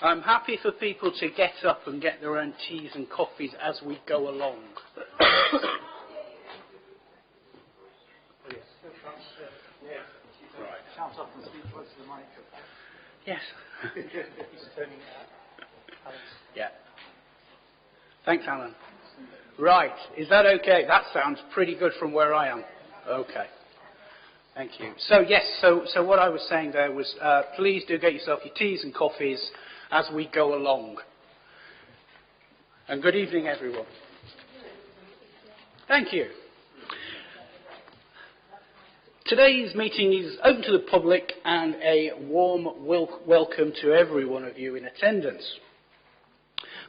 I'm happy for people to get up and get their own teas and coffees as we go along. Yes. Yeah. Thanks, Alan. Right. Is that okay? That sounds pretty good from where I am. Okay. Thank you. So, yes, so what I was saying there was, please do get yourself your teas and coffees as we go along. And good evening, everyone. Thank you. Today's meeting is open to the public and a warm welcome to every one of you in attendance.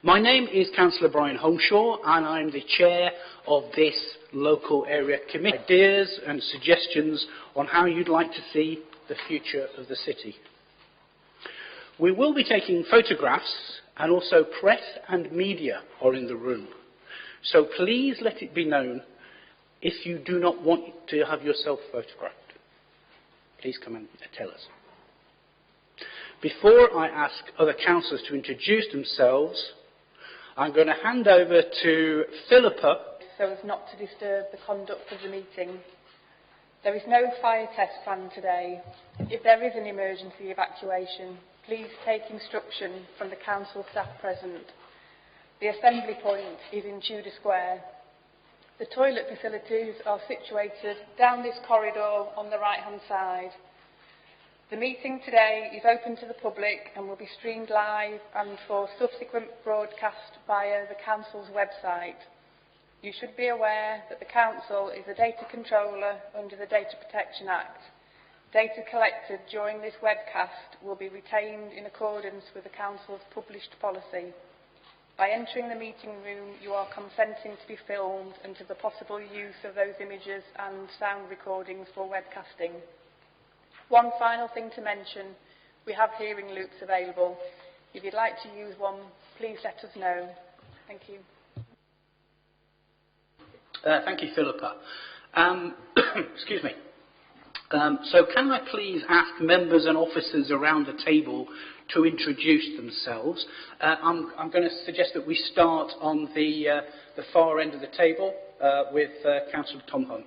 My name is Councillor Brian Holmshaw and I'm the chair of this local area committee. Ideas and suggestions on how you'd like to see the future of the city. We will be taking photographs and also press and media are in the room. So please let it be known if you do not want to have yourself photographed. Please come and tell us. Before I ask other councillors to introduce themselves, I'm going to hand over to Philippa. So as not to disturb the conduct of the meeting. There is no fire test planned today. If there is an emergency evacuation, please take instruction from the council staff present. The assembly point is in Tudor Square. The toilet facilities are situated down this corridor on the right-hand side. The meeting today is open to the public and will be streamed live and for subsequent broadcast via the Council's website. You should be aware that the Council is a data controller under the Data Protection Act. Data collected during this webcast will be retained in accordance with the Council's published policy. By entering the meeting room, you are consenting to be filmed and to the possible use of those images and sound recordings for webcasting. One final thing to mention, we have hearing loops available. If you'd like to use one, please let us know. Thank you. Thank you, Philippa. Excuse me. So can I please ask members and officers around the table to introduce themselves? I'm going to suggest that we start on the far end of the table with Councillor Tom Hunt.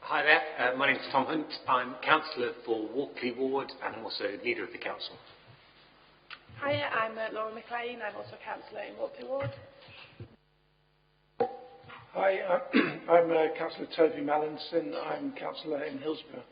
Hi there, my name is Tom Hunt. I'm Councillor for Walkley Ward and I'm also leader of the council. Hiya, I'm Laura McLean. I'm also Councillor in Walkley Ward. Hi, I'm Councillor Toby Mallinson. I'm Councillor in Hillsborough.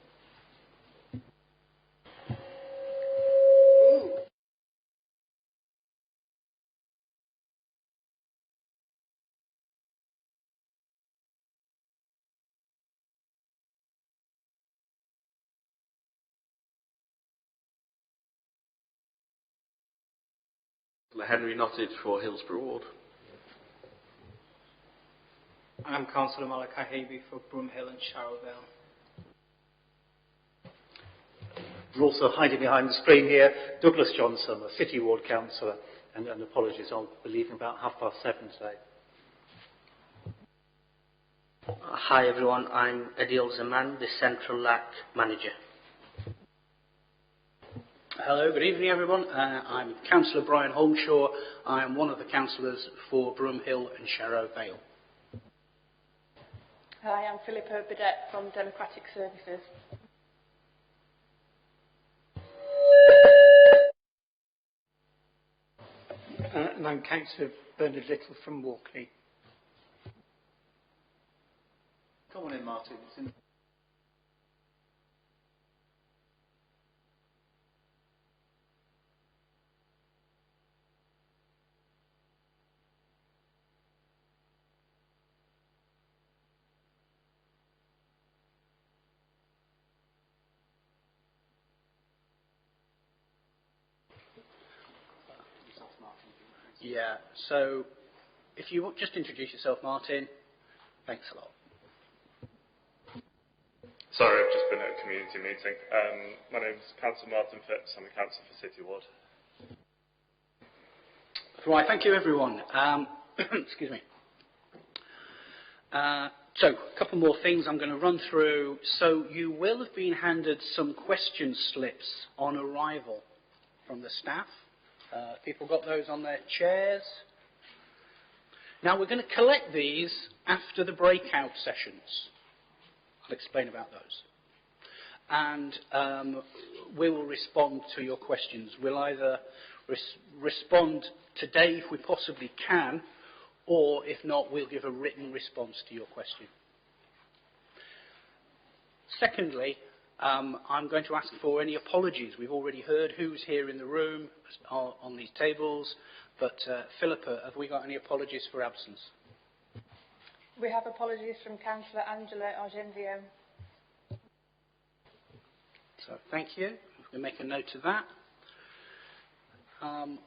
Henry Nottage for Hillsborough Ward. I'm Councillor Malachi Habe for Broomhill and Sharrowvale. We're also hiding behind the screen here, Douglas Johnson, a City Ward Councillor, and apologies, I'll be leaving about 7:30 today. Hi everyone, I'm Adil Zaman, the Central LAC Manager. Hello, good evening everyone. I'm Councillor Brian Holmshaw. I am one of the councillors for Broomhill and Sharrowvale. Hi, I'm Philippa Bidette from Democratic Services. And I'm Councillor Bernard Little from Walkley. Come on in, Martin. Yeah, so if you would just introduce yourself, Martin. Thanks a lot. Sorry, I've just been at a community meeting. My name's Councillor Martin Phipps. I'm a councillor for City Ward. Right, thank you everyone. Excuse me. So, a couple more things I'm going to run through. So, you will have been handed some question slips on arrival from the staff. People got those on their chairs. Now we're going to collect these after the breakout sessions. I'll explain about those. And we will respond to your questions. We'll either respond today if we possibly can, or if not, we'll give a written response to your question. Secondly, I'm going to ask for any apologies. We've already heard who's here in the room on these tables, but Philippa, have we got any apologies for absence? We have apologies from Councillor Angela Argenzio. So thank you. We'll make a note of that. An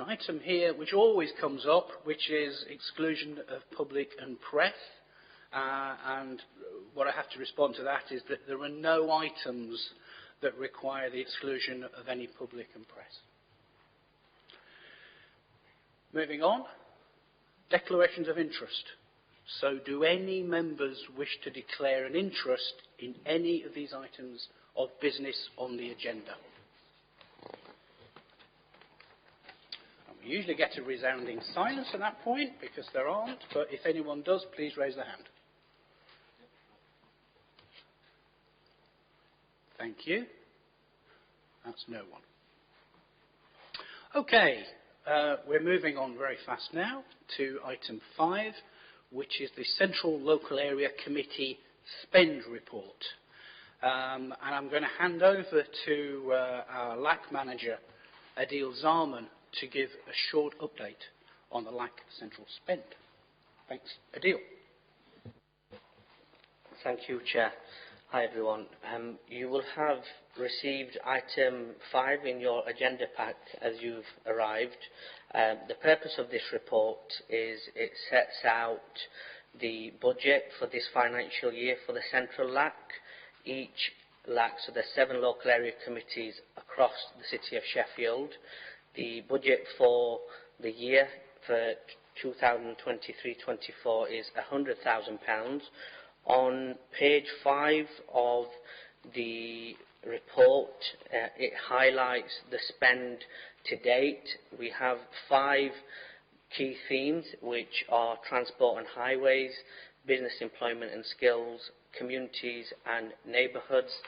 item here which always comes up, which is exclusion of public and press. And what I have to respond to that is that there are no items that require the exclusion of any public and press. Moving on, declarations of interest. So do any members wish to declare an interest in any of these items of business on the agenda? And we usually get a resounding silence at that point because there aren't, but if anyone does, please raise their hand. Thank you. That's no one. Okay, we're moving on very fast now to item 5, which is the Central Local Area Committee Spend Report. And I'm going to hand over to our LAC manager, Adil Zaman, to give a short update on the LAC Central Spend. Thanks. Adil. Thank you, Chair. Hi, everyone. You will have received item 5 in your agenda pack as you've arrived. The purpose of this report is it sets out the budget for this financial year for the Central LAC. Each LAC, so there's 7 local area committees across the city of Sheffield. The budget for the year for 2023-24 is £100,000. On page 5 of the report, it highlights the spend to date. We have 5 key themes, which are transport and highways, business employment and skills, communities and neighbourhoods,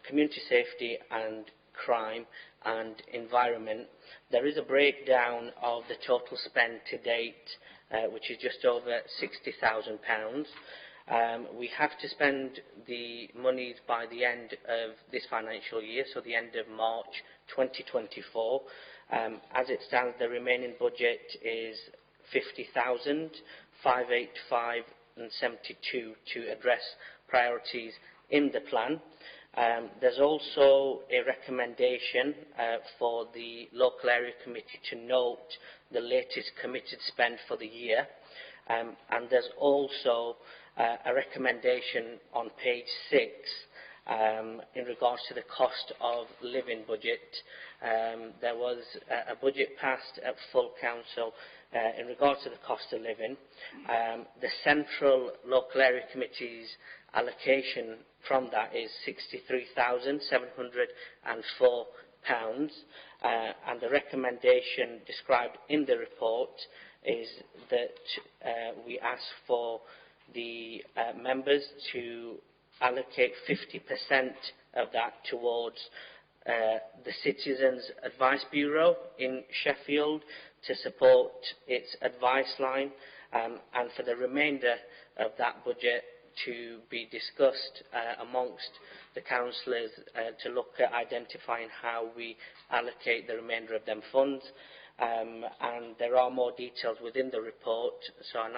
community safety and crime, and environment. There is a breakdown of the total spend to date, which is just over £60,000. We have to spend the monies by the end of this financial year, so the end of March 2024. As it stands, the remaining budget is 50,585 and 72 to address priorities in the plan. There's also a recommendation for the local area committee to note the latest committed spend for the year, and there's also a recommendation on page 6 in regards to the cost of living budget. There was a budget passed at full council in regards to the cost of living. The Central Local Area Committee's allocation from that is £63,704, and the recommendation described in the report is that we ask for the members to allocate 50% of that towards the Citizens Advice Bureau in Sheffield to support its advice line, and for the remainder of that budget to be discussed amongst the councillors to look at identifying how we allocate the remainder of them funds. And there are more details within the report, so I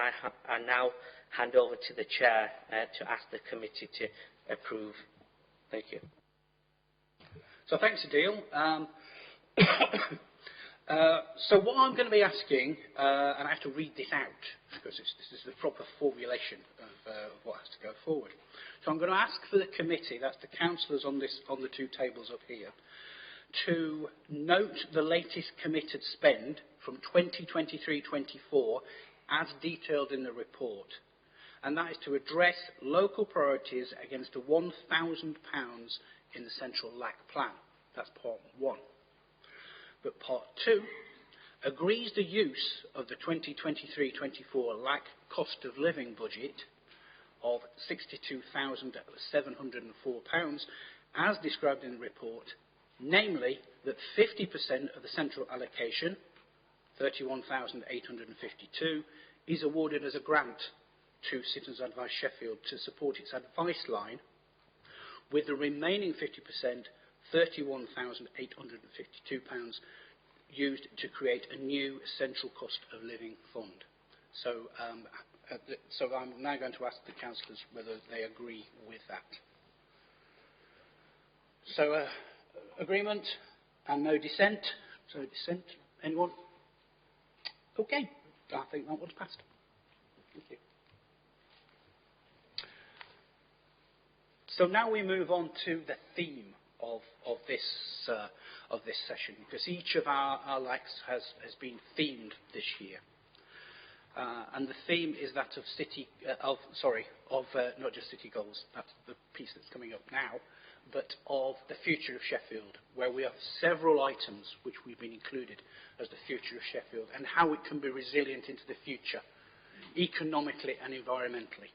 now hand over to the Chair to ask the committee to approve. Thank you. So thanks, Adil. So what I'm going to be asking, and I have to read this out because this is the proper formulation of what has to go forward. So I'm going to ask for the committee, that's the councillors on the 2 tables up here, to note the latest committed spend from 2023-24 as detailed in the report. And that is to address local priorities against the £1,000 in the Central LAC plan. That's part 1. But part 2 agrees the use of the 2023-24 LAC cost of living budget of £62,704 as described in the report, namely that 50% of the central allocation, £31,852, is awarded as a grant to Citizens Advice Sheffield to support its advice line, with the remaining 50%, £31,852, used to create a new central cost of living fund. So I'm now going to ask the councillors whether they agree with that. So agreement and no dissent. So dissent, anyone? Okay, I think that one's passed. Thank you. So now we move on to the theme of this session, because each of our LACs has been themed this year, and the theme is that of not just city goals. That's the piece that's coming up now, but of the future of Sheffield, where we have several items which we've been included as the future of Sheffield and how it can be resilient into the future, economically and environmentally.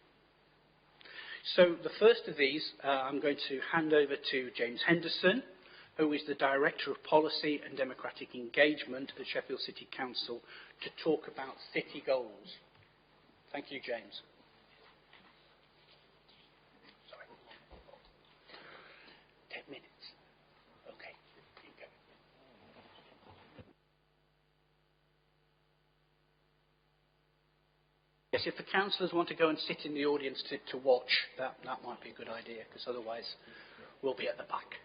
So the first of these, I'm going to hand over to James Henderson, who is the Director of Policy and Democratic Engagement at Sheffield City Council, to talk about city goals. Thank you, James. Sorry. 10 minutes. Okay, here you go. Yes, if the councillors want to go and sit in the audience to watch, that might be a good idea, because otherwise we'll be at the back.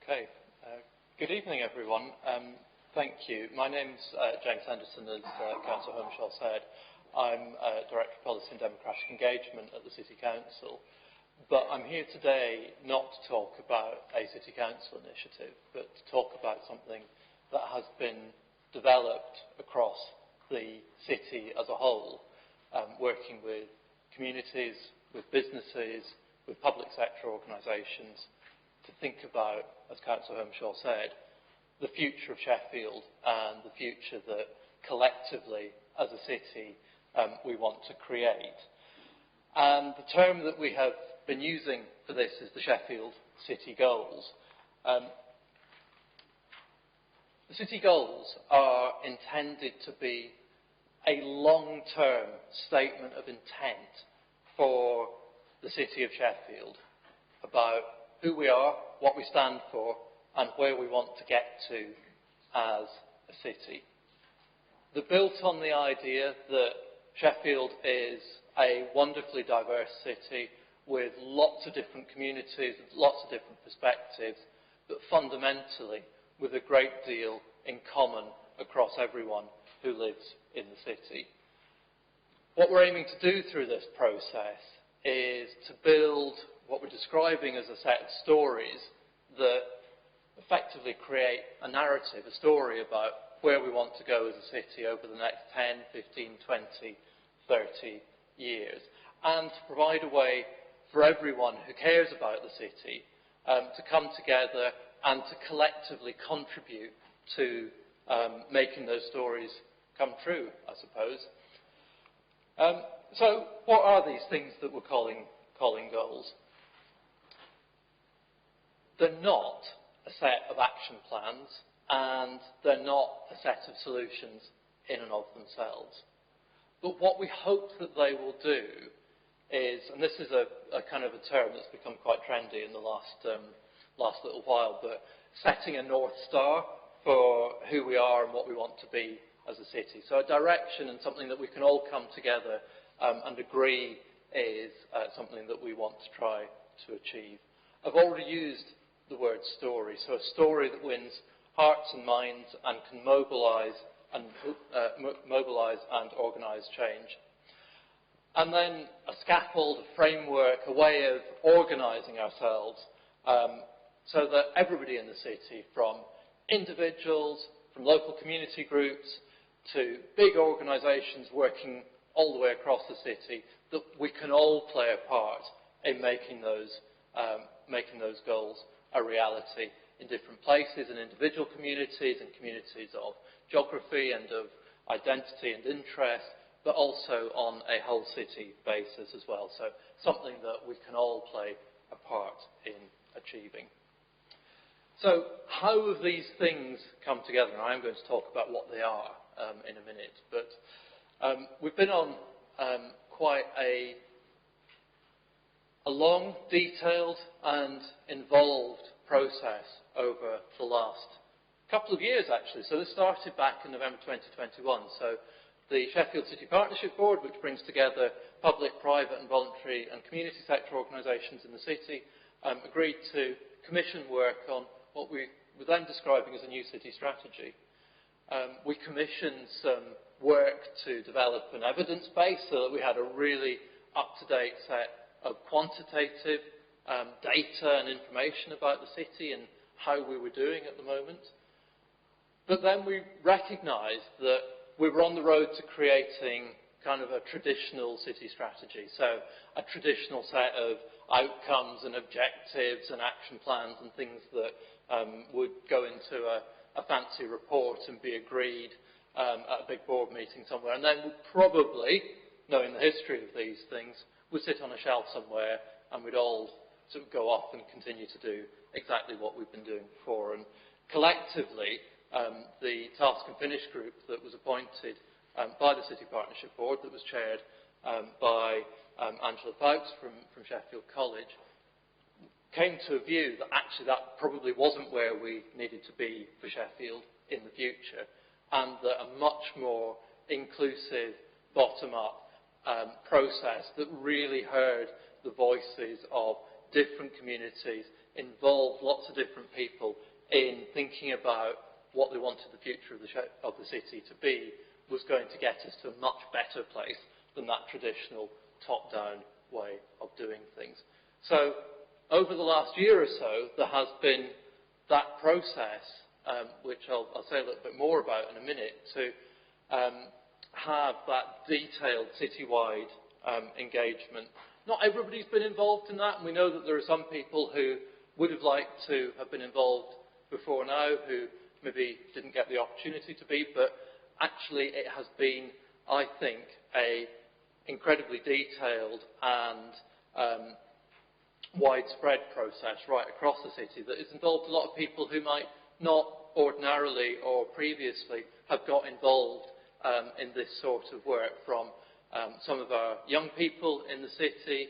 Okay. Good evening, everyone. Thank you. My name's James Henderson, as Councillor Humshaw said. I'm Director of Policy and Democratic Engagement at the City Council. But I'm here today not to talk about a City Council initiative, but to talk about something that has been developed across the city as a whole, working with communities, with businesses, with public sector organisations, to think about, as Councillor Humshaw said, the future of Sheffield and the future that collectively, as a city, we want to create. And the term that we have been using for this is the Sheffield City Goals. The City Goals are intended to be a long-term statement of intent for the city of Sheffield about who we are, what we stand for, and where we want to get to as a city. They're built on the idea that Sheffield is a wonderfully diverse city with lots of different communities, lots of different perspectives, but fundamentally with a great deal in common across everyone who lives in the city. What we're aiming to do through this process is to build what we're describing as a set of stories that effectively create a narrative, a story about where we want to go as a city over the next 10, 15, 20, 30 years. And to provide a way for everyone who cares about the city to come together and to collectively contribute to making those stories come true, I suppose. So what are these things that we're calling goals? They're not a set of action plans, and they're not a set of solutions in and of themselves. But what we hope that they will do is, and this is a kind of a term that's become quite trendy in the last little while, but setting a North Star for who we are and what we want to be as a city. So a direction and something that we can all come together and agree is something that we want to try to achieve. I've already used the word story, so a story that wins hearts and minds and can mobilise and organise change. And then a scaffold, a framework, a way of organising ourselves so that everybody in the city, from individuals, from local community groups, to big organisations working all the way across the city, that we can all play a part in making those goals a reality in different places and individual communities and communities of geography and of identity and interest, but also on a whole city basis as well. So something that we can all play a part in achieving. So how have these things come together? And I'm going to talk about what they are in a minute. But we've been on quite a long, detailed and involved process over the last couple of years, actually. So this started back in November 2021. So the Sheffield City Partnership Board, which brings together public, private and voluntary and community sector organisations in the city, agreed to commission work on what we were then describing as a new city strategy. We commissioned some work to develop an evidence base so that we had a really up-to-date set of quantitative data and information about the city and how we were doing at the moment. But then we recognised that we were on the road to creating kind of a traditional city strategy. So a traditional set of outcomes and objectives and action plans and things that would go into a fancy report and be agreed at a big board meeting somewhere. And then would probably, knowing the history of these things, would sit on a shelf somewhere and we'd all sort of go off and continue to do exactly what we've been doing before. And collectively, the Task and Finish group that was appointed by the City Partnership Board, that was chaired by Angela Fowkes from Sheffield College, came to a view that actually that probably wasn't where we needed to be for Sheffield in the future, and that a much more inclusive, bottom-up process that really heard the voices of different communities, involved lots of different people in thinking about what they wanted the future of the city to be, was going to get us to a much better place than that traditional top-down way of doing things. So over the last year or so, there has been that process, which I'll say a little bit more about in a minute, to have that detailed citywide engagement. Not everybody's been involved in that, and we know that there are some people who would have liked to have been involved before now, who maybe didn't get the opportunity to be, but actually it has been, I think, a incredibly detailed and widespread process right across the city that has involved a lot of people who might not ordinarily or previously have got involved in this sort of work, from some of our young people in the city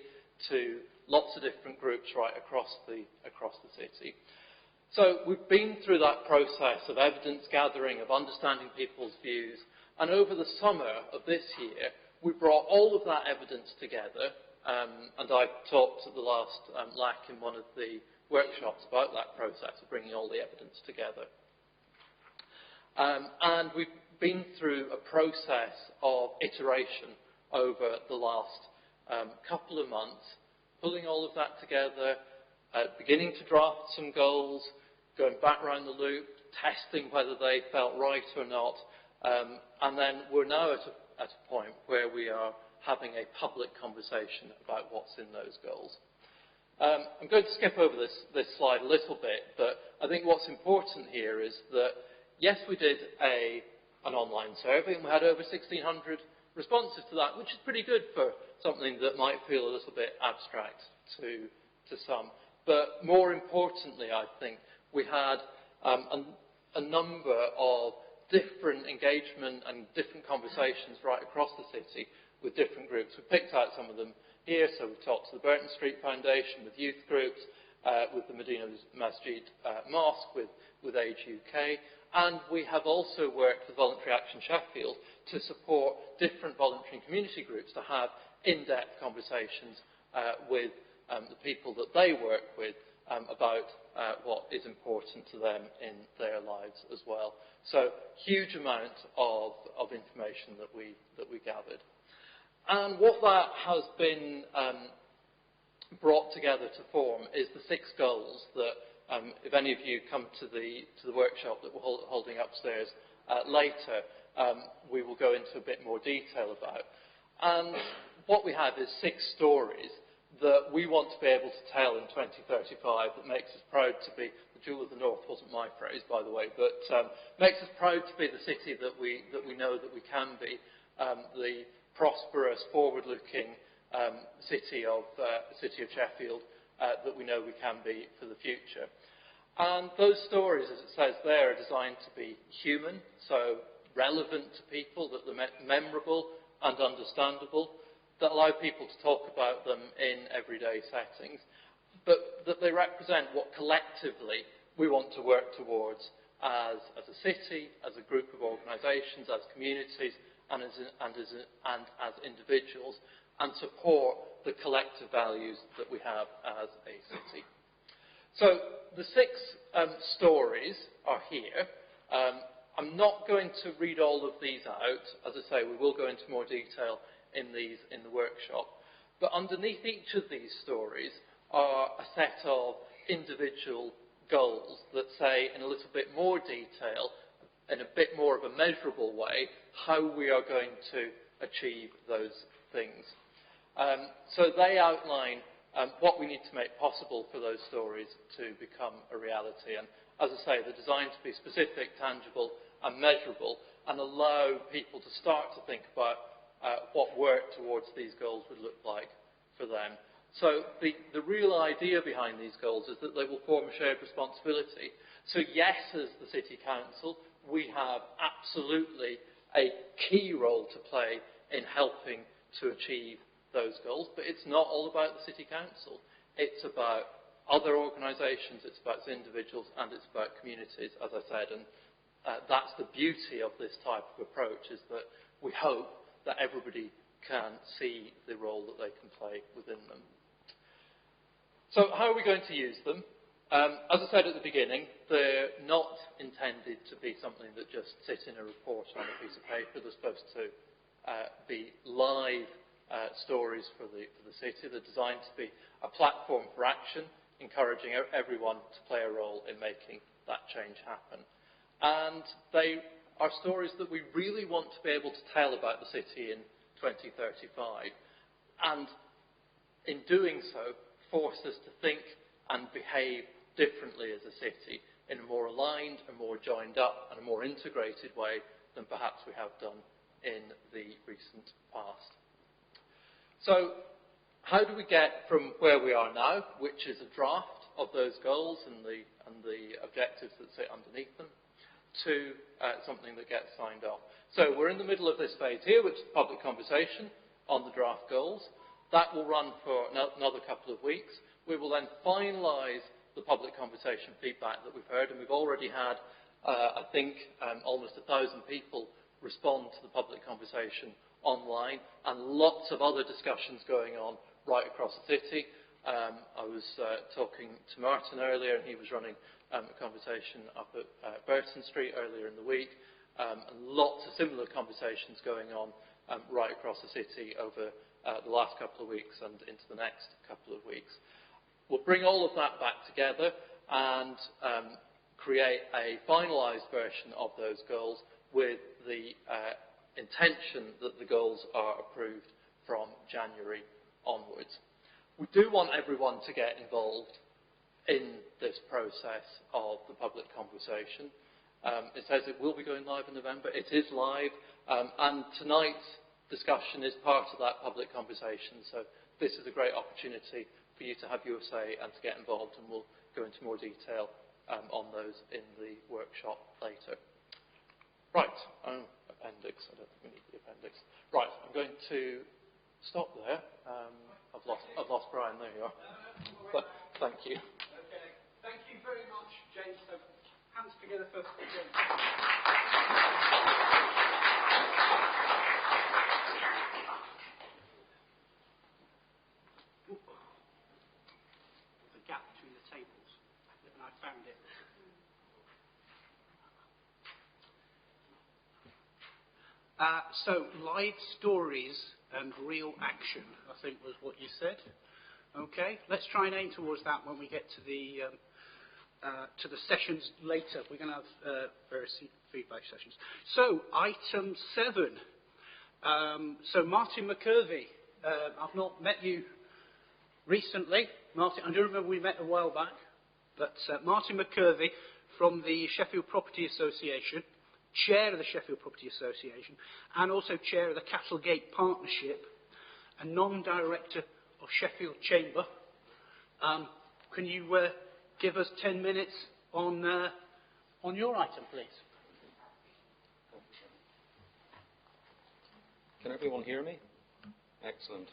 to lots of different groups right across the city. So we've been through that process of evidence gathering, of understanding people's views, and over the summer of this year, we brought all of that evidence together, and I talked at the last LAC in one of the workshops about that process of bringing all the evidence together. And we've been through a process of iteration over the last couple of months, pulling all of that together, beginning to draft some goals, going back round the loop, testing whether they felt right or not, and then we're now at a point where we are having a public conversation about what's in those goals. I'm going to skip over this slide a little bit, but I think what's important here is that, yes, we did an online survey, and we had over 1,600 responses to that, which is pretty good for something that might feel a little bit abstract to some. But more importantly, I think, we had a number of different engagement and different conversations right across the city with different groups. We picked out some of them here. So we've talked to the Burton Street Foundation, with youth groups, with the Medina Masjid Mosque, with Age UK, and we have also worked with Voluntary Action Sheffield to support different voluntary and community groups to have in-depth conversations with the people that they work with about what is important to them in their lives as well. So huge amount of information that we gathered. And what that has been brought together to form is the 6 goals that, if any of you come to the workshop that we're holding upstairs later, we will go into a bit more detail about. And what we have is 6 stories that we want to be able to tell in 2035 that makes us proud to be, the jewel of the North wasn't my phrase, by the way, but makes us proud to be the city that we know that we can be, the prosperous, forward-looking city of Sheffield that we know we can be for the future. And those stories, as it says there, are designed to be human, so relevant to people, that they're memorable and understandable, that allow people to talk about them in everyday settings, but that they represent what collectively we want to work towards as a city, as a group of organisations, as communities, and as individuals, and support the collective values that we have as a city. So the 6 stories are here. I'm not going to read all of these out. As I say, we will go into more detail in the workshop. But underneath each of these stories are a set of individual goals that say in a little bit more detail, in a bit more of a measurable way, how we are going to achieve those things. So they outline what we need to make possible for those stories to become a reality. And as I say, they're designed to be specific, tangible and measurable, and allow people to start to think about what work towards these goals would look like for them. So the real idea behind these goals is that they will form a shared responsibility. So yes, as the City Council, we have absolutely a key role to play in helping to achieve those goals, but it's not all about the City Council. It's about other organisations, it's about individuals, and it's about communities, as I said, and that's the beauty of this type of approach, is that we hope that everybody can see the role that they can play within them. So how are we going to use them? As I said at the beginning, they're not intended to be something that just sit in a report on a piece of paper. They're supposed to be live stories for the city. They're designed to be a platform for action, encouraging everyone to play a role in making that change happen. And they are stories that we really want to be able to tell about the city in 2035. And in doing so, force us to think and behave differently as a city in a more aligned, a more joined up and a more integrated way than perhaps we have done in the recent past. So how do we get from where we are now, which is a draft of those goals and the objectives that sit underneath them, to something that gets signed off? So we're in the middle of this phase here, which is public conversation on the draft goals. That will run for another couple of weeks. We will then finalise the public conversation feedback that we've heard, and we've already had, I think, almost 1,000 people respond to the public conversation online, and lots of other discussions going on right across the city. I was talking to Martin earlier, and he was running a conversation up at Burton Street earlier in the week, and lots of similar conversations going on right across the city over the last couple of weeks and into the next couple of weeks. We'll bring all of that back together and create a finalised version of those goals with the intention that the goals are approved from January onwards. We do want everyone to get involved in this process of the public conversation. It says it will be going live in November. It is live, and tonight's discussion is part of that public conversation, so this is a great opportunity for you to have your say and to get involved, and we'll go into more detail on those in the workshop later. Right, appendix. I don't think we need the appendix. Right, I'm going to stop there. I've lost Brian. There you are. But, thank you. Okay. Thank you very much, James. So, hands together for James. The gap between the tables, and I found it. So, live stories and real action, I think was what you said. Okay, let's try and aim towards that when we get to the sessions later. We're going to have various feedback sessions. So, item 7. So, Martin McCurvey. I've not met you recently. Martin, I do remember we met a while back. But Martin McCurvey from the Sheffield Property Association, Chair of the Sheffield Property Association, and also Chair of the Castlegate Partnership, and non-director of Sheffield Chamber. Can you give us 10 minutes on your item, please? Can everyone hear me? Excellent.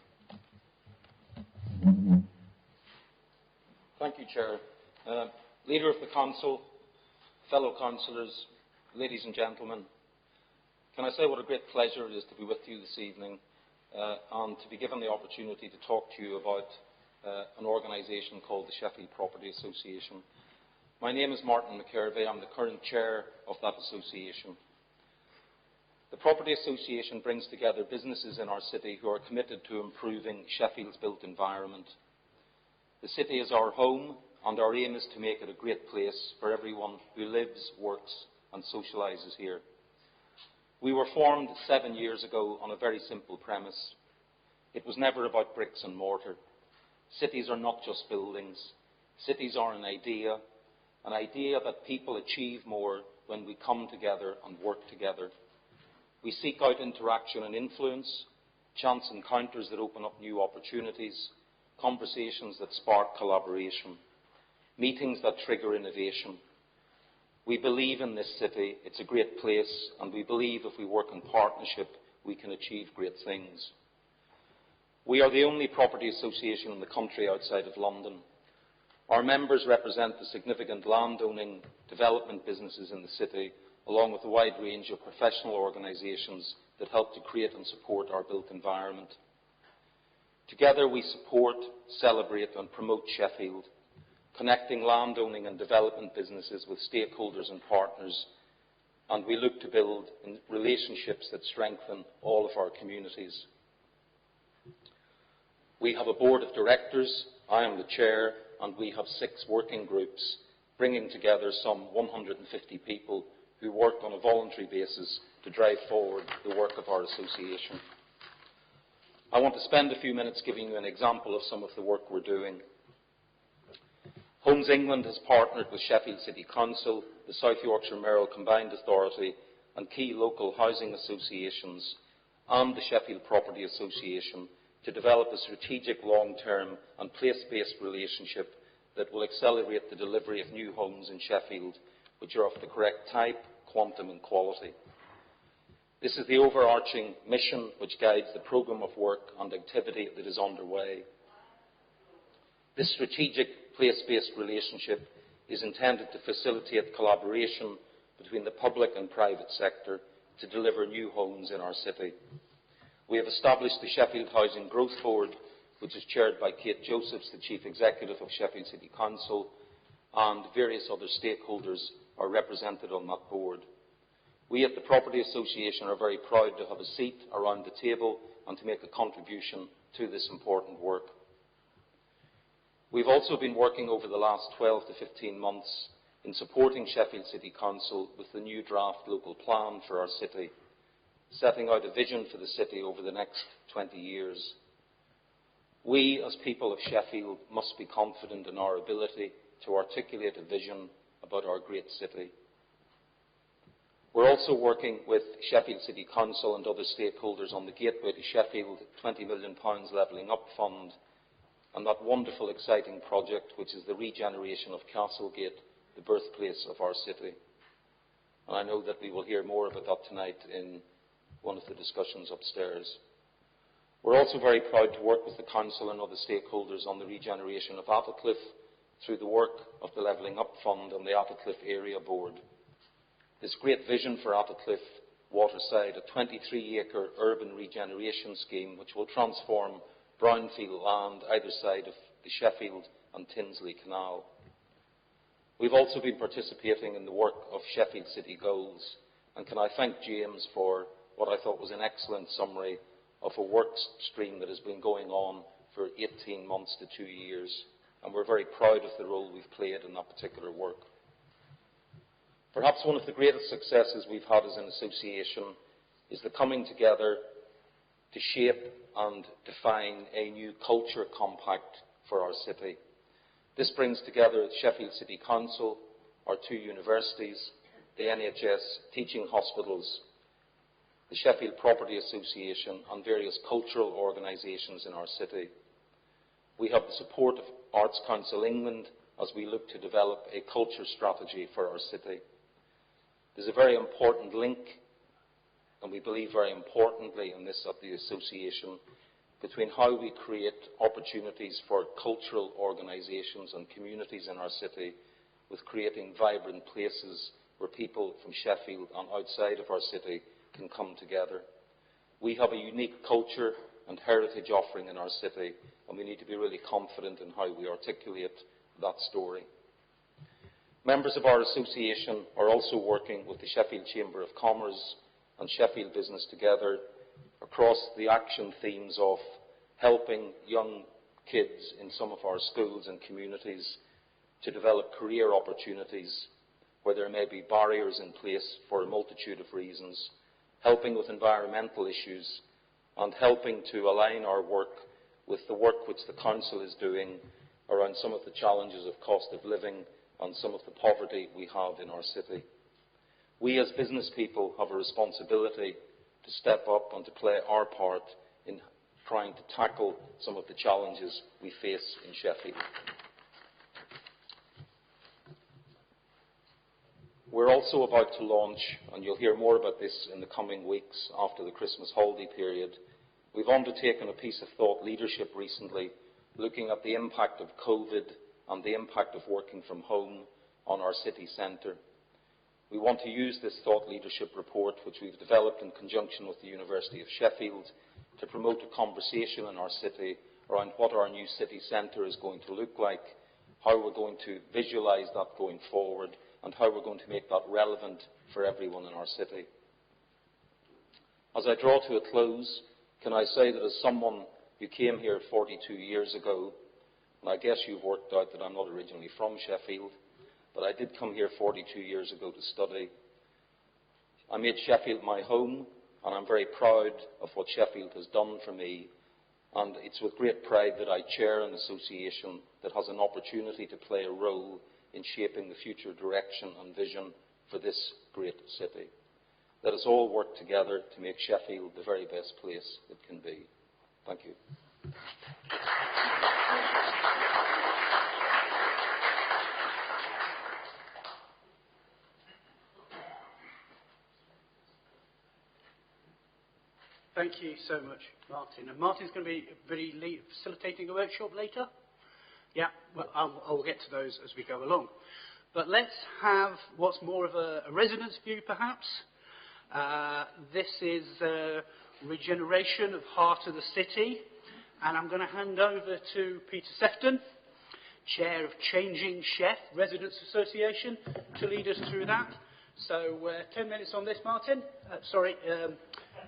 Thank you, Chair. Leader of the Council, fellow councillors, ladies and gentlemen, can I say what a great pleasure it is to be with you this evening and to be given the opportunity to talk to you about an organisation called the Sheffield Property Association. My name is Martin McCurvey. I'm the current chair of that association. The Property Association brings together businesses in our city who are committed to improving Sheffield's built environment. The city is our home, and our aim is to make it a great place for everyone who lives, works and socialises here. We were formed 7 years ago on a very simple premise. It was never about bricks and mortar. Cities are not just buildings. Cities are an idea that people achieve more when we come together and work together. We seek out interaction and influence, chance encounters that open up new opportunities, conversations that spark collaboration, meetings that trigger innovation. We believe in this city, it's a great place, and we believe if we work in partnership, we can achieve great things. We are the only property association in the country outside of London. Our members represent the significant land-owning development businesses in the city, along with a wide range of professional organisations that help to create and support our built environment. Together we support, celebrate and promote Sheffield, connecting land-owning and development businesses with stakeholders and partners, and we look to build relationships that strengthen all of our communities. We have a board of directors, I am the chair, and we have 6 working groups, bringing together some 150 people who work on a voluntary basis to drive forward the work of our association. I want to spend a few minutes giving you an example of some of the work we're doing. Homes England has partnered with Sheffield City Council, the South Yorkshire Mayoral Combined Authority and key local housing associations and the Sheffield Property Association to develop a strategic long-term and place-based relationship that will accelerate the delivery of new homes in Sheffield, which are of the correct type, quantum and quality. This is the overarching mission which guides the programme of work and activity that is underway. This strategic place-based relationship is intended to facilitate collaboration between the public and private sector to deliver new homes in our city. We have established the Sheffield Housing Growth Board, which is chaired by Kate Josephs, the Chief Executive of Sheffield City Council, and various other stakeholders are represented on that board. We at the Property Association are very proud to have a seat around the table and to make a contribution to this important work. We've also been working over the last 12 to 15 months in supporting Sheffield City Council with the new draft local plan for our city, setting out a vision for the city over the next 20 years. We, as people of Sheffield, must be confident in our ability to articulate a vision about our great city. We're also working with Sheffield City Council and other stakeholders on the Gateway to Sheffield £20 million Levelling Up Fund and that wonderful, exciting project which is the regeneration of Castlegate, the birthplace of our city. And I know that we will hear more about that tonight in one of the discussions upstairs. We're also very proud to work with the Council and other stakeholders on the regeneration of Applecliff through the work of the Levelling Up Fund and the Applecliff Area Board. This great vision for Applecliff Waterside, a 23-acre urban regeneration scheme which will transform brownfield land either side of the Sheffield and Tinsley Canal. We've also been participating in the work of Sheffield City Goals, and can I thank James for what I thought was an excellent summary of a work stream that has been going on for 18 months to 2 years, and we're very proud of the role we've played in that particular work. Perhaps one of the greatest successes we've had as an association is the coming together to shape and define a new culture compact for our city. This brings together the Sheffield City Council, our 2 universities, the NHS teaching hospitals, the Sheffield Property Association and various cultural organisations in our city. We have the support of Arts Council England as we look to develop a culture strategy for our city. There's a very important link, and we believe very importantly in this of the association, between how we create opportunities for cultural organisations and communities in our city with creating vibrant places where people from Sheffield and outside of our city can come together. We have a unique culture and heritage offering in our city, and we need to be really confident in how we articulate that story. Members of our association are also working with the Sheffield Chamber of Commerce and Sheffield Business Together across the action themes of helping young kids in some of our schools and communities to develop career opportunities where there may be barriers in place for a multitude of reasons, helping with environmental issues, and helping to align our work with the work which the Council is doing around some of the challenges of cost of living and some of the poverty we have in our city. We as business people have a responsibility to step up and to play our part in trying to tackle some of the challenges we face in Sheffield. We're also about to launch, and you'll hear more about this in the coming weeks after the Christmas holiday period, we've undertaken a piece of thought leadership recently looking at the impact of COVID and the impact of working from home on our city centre. We want to use this thought leadership report, which we've developed in conjunction with the University of Sheffield, to promote a conversation in our city around what our new city centre is going to look like, how we're going to visualise that going forward, and how we're going to make that relevant for everyone in our city. As I draw to a close, can I say that as someone who came here 42 years ago, and I guess you've worked out that I'm not originally from Sheffield, but I did come here 42 years ago to study. I made Sheffield my home, and I'm very proud of what Sheffield has done for me, and it's with great pride that I chair an association that has an opportunity to play a role in shaping the future direction and vision for this great city. Let us all work together to make Sheffield the very best place it can be. Thank you. Thank you so much, Martin. And Martin's going to be facilitating a workshop later? Yeah, well, I'll get to those as we go along. But let's have what's more of a residence view, perhaps. This is regeneration of Heart of the City. And I'm going to hand over to Peter Sefton, Chair of Changing Chef Residents Association, to lead us through that. So 10 minutes on this, Martin.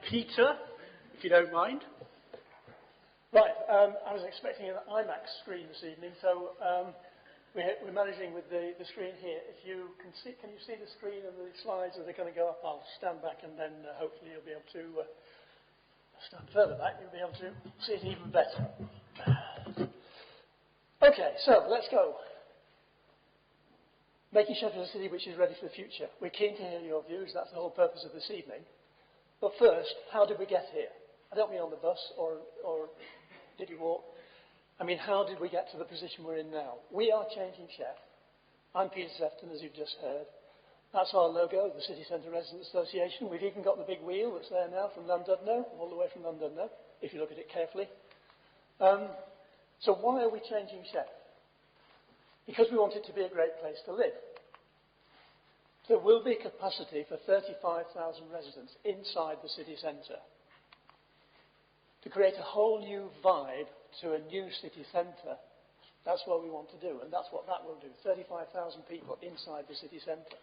Peter, if you don't mind. Right, I was expecting an IMAX screen this evening, so we're managing with the screen here. If you can you see the screen and the slides as they're going to go up? I'll stand back and then hopefully you'll be able to stand further back. You'll be able to see it even better. Okay, so let's go. Making Sheffield a city which is ready for the future. We're keen to hear your views. That's the whole purpose of this evening. But first, how did we get here? I don't mean on the bus or did you walk? I mean, how did we get to the position we're in now? We are Changing Chef. I'm Peter Sefton, as you've just heard. That's our logo, the City Centre Residents Association. We've even got the big wheel that's there now from Llandudno, all the way from Llandudno. if you look at it carefully. So why are we changing Sheffield? Because we want it to be a great place to live. There will be capacity for 35,000 residents inside the city centre. To create a whole new vibe to a new city centre, that's what we want to do, and that's what that will do. 35,000 people inside the city centre.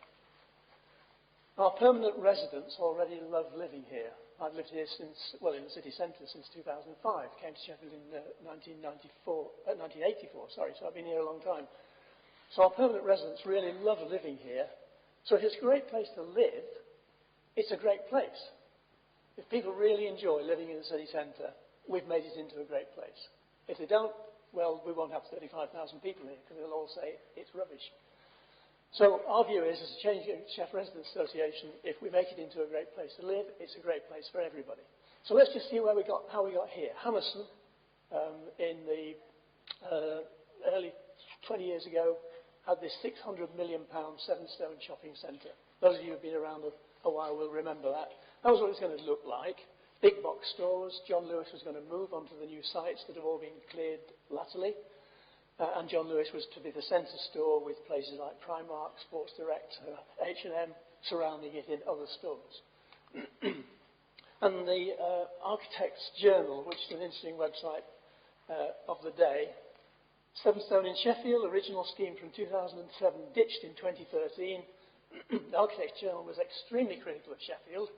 Our permanent residents already love living here. I've lived here since, well, in the city centre since 2005. Came to Sheffield in 1984, sorry, so I've been here a long time. So our permanent residents really love living here. So if it's a great place to live, it's a great place. If people really enjoy living in the city centre, we've made it into a great place. If they don't, well, we won't have 35,000 people here because they'll all say it's rubbish. So our view is, as a Changing Sheffield Residents Association, if we make it into a great place to live, it's a great place for everybody. So let's just see how we got here. Hammerson, in the early 20 years ago, had this £600 million 7-stone shopping centre. Those of you who've been around a while will remember that. That was what it was going to look like. Big box stores. John Lewis was going to move onto the new sites that have all been cleared latterly. And John Lewis was to be the centre store with places like Primark, Sports Direct, H&M surrounding it in other stores. And the Architects Journal, which is an interesting website of the day, 7-stone in Sheffield, original scheme from 2007, ditched in 2013. The Architects Journal was extremely critical of Sheffield,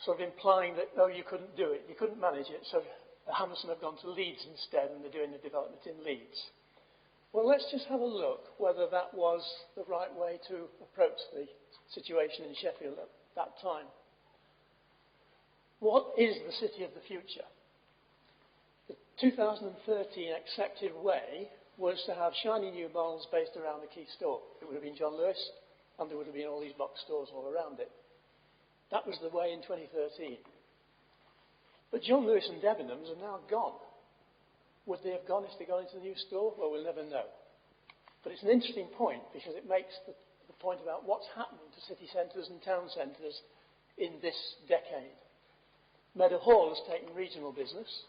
sort of implying that, no, you couldn't do it, you couldn't manage it, so Hammerson have gone to Leeds instead, and they're doing the development in Leeds. Well, let's just have a look whether that was the right way to approach the situation in Sheffield at that time. What is the city of the future? The 2013 accepted way was to have shiny new malls based around the key store. It would have been John Lewis, and there would have been all these box stores all around it. That was the way in 2013. But John Lewis and Debenhams are now gone. Would they have gone if they gone into the new store? Well, we'll never know. But it's an interesting point because it makes the point about what's happening to city centres and town centres in this decade. Meadow Hall has taken regional business.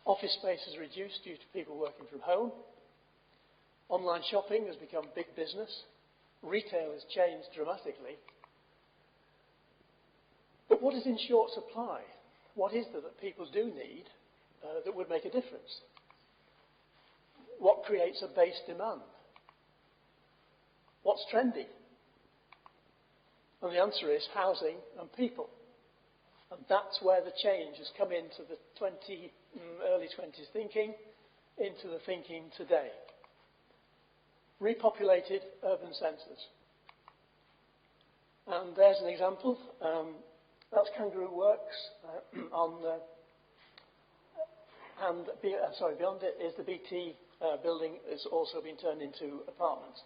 Office space has reduced due to people working from home. Online shopping has become big business. Retail has changed dramatically. But what is in short supply? What is there that people do need that would make a difference? What creates a base demand? What's trendy? And the answer is housing and people. And that's where the change has come into the early 20s thinking, into the thinking today. Repopulated urban centres. And there's an example. That's Kangaroo Works beyond it is the BT building that's also been turned into apartments.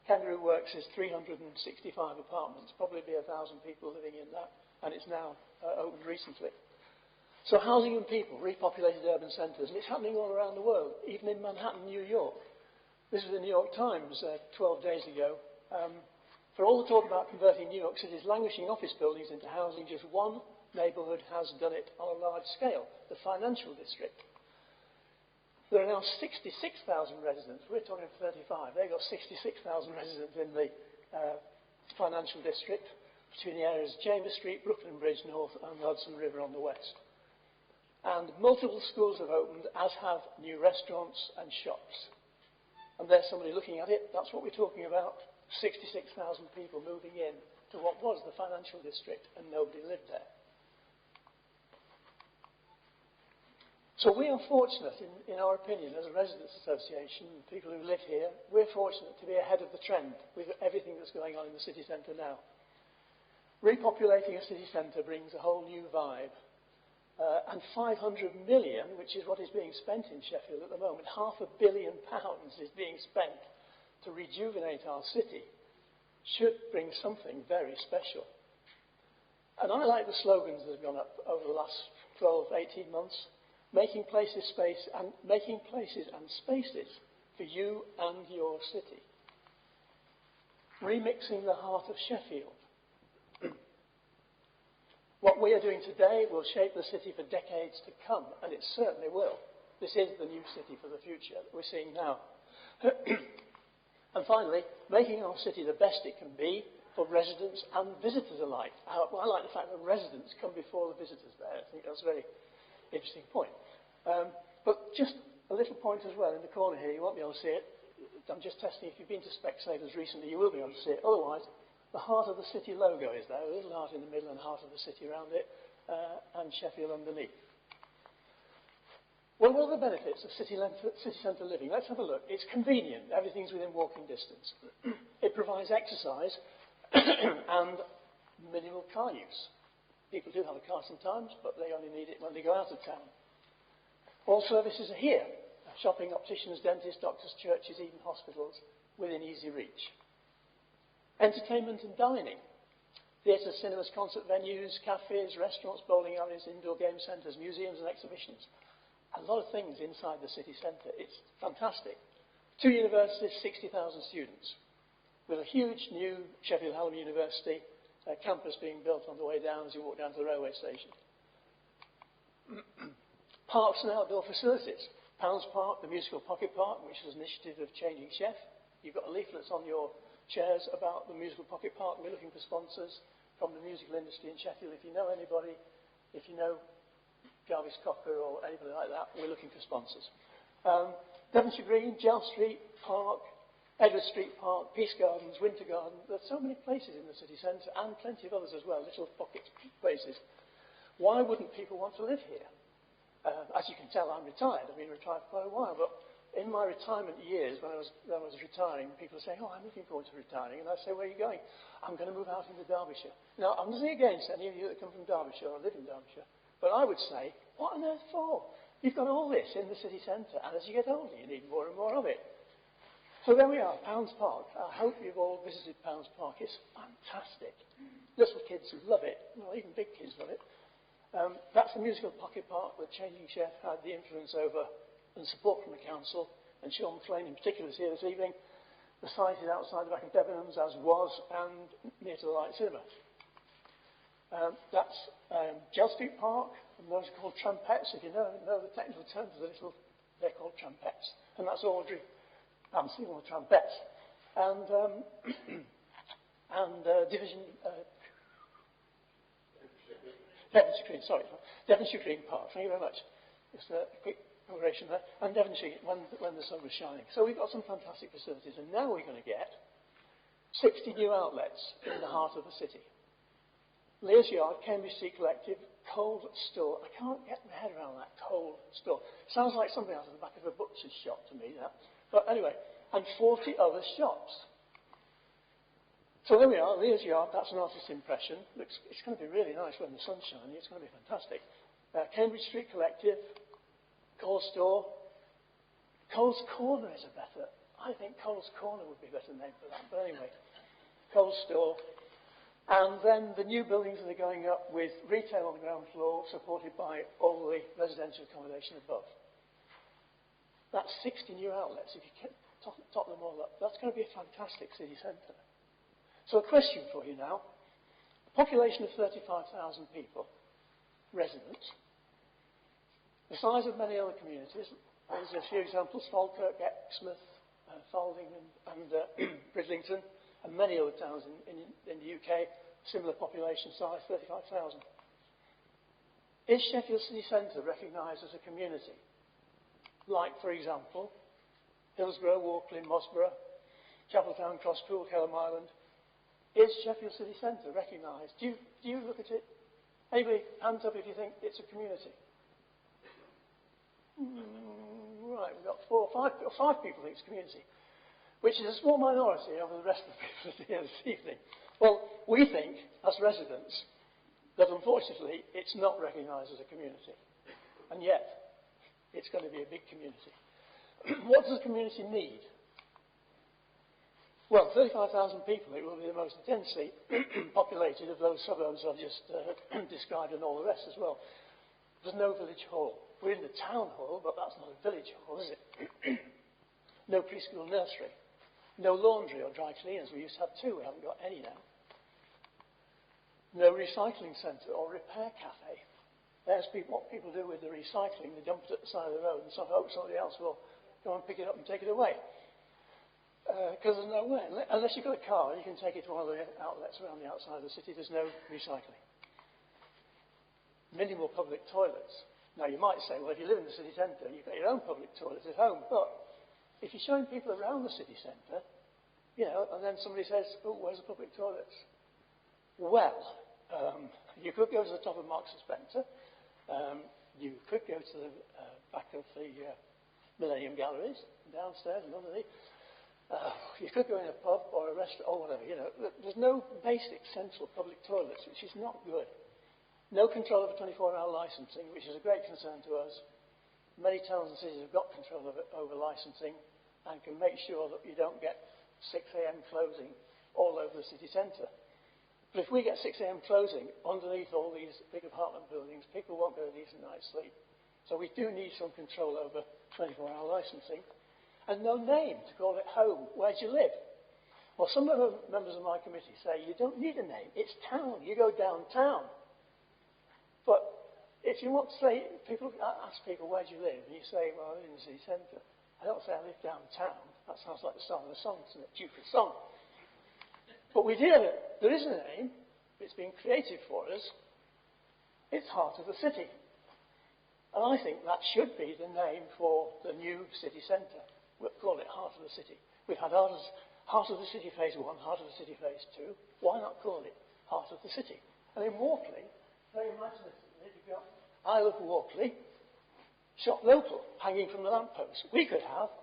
Kangaroo Works is 365 apartments, probably be 1,000 people living in that, and it's now opened recently. So housing and people, repopulated urban centres, and it's happening all around the world, even in Manhattan, New York. This was the New York Times 12 days ago. For all the talk about converting New York City's languishing office buildings into housing, just one neighbourhood has done it on a large scale, the financial district. There are now 66,000 residents. We're talking 35. They've got 66,000 residents in the financial district between the areas of Chambers Street, Brooklyn Bridge North and the Hudson River on the west. And multiple schools have opened, as have new restaurants and shops. And there's somebody looking at it. That's what we're talking about. 66,000 people moving in to what was the financial district, and nobody lived there. So we are fortunate, in our opinion, as a residents' association, people who live here, we're fortunate to be ahead of the trend with everything that's going on in the city centre now. Repopulating a city centre brings a whole new vibe. And 500 million, which is what is being spent in Sheffield at the moment, £500 million is being spent to rejuvenate our city, should bring something very special. And I like the slogans that have gone up over the last 12, 18 months. Making places and spaces for you and your city. Remixing the heart of Sheffield. What we are doing today will shape the city for decades to come, and it certainly will. This is the new city for the future that we're seeing now. And finally, making our city the best it can be for residents and visitors alike. I like the fact that residents come before the visitors there. I think that's a very interesting point. But just a little point as well in the corner here. You won't be able to see it. I'm just testing. If you've been to Specsavers recently, you will be able to see it. Otherwise, the Heart of the City logo is there. A little heart in the middle and Heart of the City around it, and Sheffield underneath. Well, what are the benefits of city centre living? Let's have a look. It's convenient. Everything's within walking distance. It provides exercise and minimal car use. People do have a car sometimes, but they only need it when they go out of town. All services are here. Shopping, opticians, dentists, doctors, churches, even hospitals, within easy reach. Entertainment and dining. Theatres, cinemas, concert venues, cafes, restaurants, bowling alleys, indoor game centres, museums and exhibitions. A lot of things inside the city centre. It's fantastic. 2 universities, 60,000 students. With a huge new Sheffield Hallam University campus being built on the way down as you walk down to the railway station. Parks and outdoor facilities. Pounds Park, the musical pocket park, which is an initiative of Changing Chef. You've got leaflets on your chairs about the musical pocket park. We're looking for sponsors from the musical industry in Sheffield. If you know anybody, if you know Jarvis Cocker or anybody like that, we're looking for sponsors. Devonshire Green, Gel Street Park, Edward Street Park, Peace Gardens, Winter Garden. There's so many places in the city centre and plenty of others as well, little pocket places. Why wouldn't people want to live here? As you can tell, I'm retired. I've been retired for quite a while, but in my retirement years, when I was retiring, people were saying, "Oh, I'm looking forward to retiring," and I say, "Where are you going?" "I'm going to move out into Derbyshire." Now, I'm nothing against any of you that come from Derbyshire or live in Derbyshire, but I would say, what on earth for? You've got all this in the city centre, and as you get older, you need more and more of it. So there we are, Pounds Park. I hope you've all visited Pounds Park. It's fantastic. Little kids love it. Well, even big kids love it. That's the musical pocket park that Changing Chef had the influence over and support from the council, and Sean McLean in particular is here this evening. The site is outside the back of Debenhams, as was, and near to the Light Cinema. That's Gel Street Park, and those are called trumpets. If you know the technical terms of they're called trumpets. And that's Audrey Ramsey, one of the trumpets. And Devonshire Green Park. Thank you very much. Just a quick operation there. And Devonshire, when the sun was shining. So we've got some fantastic facilities, and now we're going to get 60 new outlets in the heart of the city. Lear's Yard, Cambridge Street Collective, cold store. I can't get my head around that cold store. Sounds like something out of the back of a butcher's shop to me, that. But anyway, and 40 other shops. So there we are, Lear's Yard. That's an artist's impression. It's going to be really nice when the sun's shining. It's going to be fantastic. Cambridge Street Collective, Coles Store. Coles Corner is a better. I think Coles Corner would be a better name for that. But anyway, Coles Store. And then the new buildings that are going up with retail on the ground floor, supported by all the residential accommodation above. That's 60 new outlets. If you top them all up, that's going to be a fantastic city centre. So a question for you now. A population of 35,000 people, residents, the size of many other communities. There's a few examples: Falkirk, Exmouth, Falding and Bridlington, and many other towns in the UK, similar population size, 35,000. Is Sheffield City Centre recognised as a community? Like, for example, Hillsborough, Walkley, Mosborough, Chapeltown, Crosspool, Kelham Island. Is Sheffield City Centre recognised? Do you look at it? Anybody, hands up if you think it's a community. Right, we've got five people think it's a community, which is a small minority of the rest of the people here this evening. Well, we think, as residents, that unfortunately it's not recognised as a community. And yet, it's going to be a big community. What does a community need? Well, 35,000 people, it will be the most densely populated of those suburbs I've just described and all the rest as well. There's no village hall. We're in the town hall, but that's not a village hall, is it? No preschool nursery. No laundry or dry cleaners. We used to have two. We haven't got any now. no recycling centre or repair cafe. There's what people do with the recycling. They dump it at the side of the road and hope somebody else will go and pick it up and take it away. Because there's no way. Unless you've got a car, you can take it to one of the outlets around the outside of the city. There's no recycling. Minimal public toilets. Now, you might say, well, if you live in the city centre, you've got your own public toilets at home. But if you're showing people around the city centre, you know, and then somebody says, oh, where's the public toilets? Well, you could go to the top of Marks and Spencer. You could go to the back of the Millennium Galleries, downstairs and underneath. You could go in a pub or a restaurant or whatever, you know. There's no basic central public toilets, which is not good. No control over 24-hour licensing, which is a great concern to us. Many towns and cities have got control over licensing and can make sure that you don't get 6 a.m. closing all over the city centre. But if we get 6 a.m. closing underneath all these big apartment buildings, people won't get a decent night's sleep. So we do need some control over 24-hour licensing. And no name to call it home. Where do you live? Well, some of the members of my committee say you don't need a name. It's town. You go downtown. But if you want to say, people ask people, where do you live? And you say, well, I live in the city centre. I don't say I live downtown. That sounds like the start of a song, doesn't it? Duke of Song. But we did it. There is a name. It's been created for us. It's Heart of the City. And I think that should be the name for the new city centre. We'll call it Heart of the City. We've had Heart of the City Phase 1, Heart of the City Phase 2. Why not call it Heart of the City? And in Walkley, very imaginatively, you've got I Love Walkley, Shop Local, hanging from the lamppost. We could have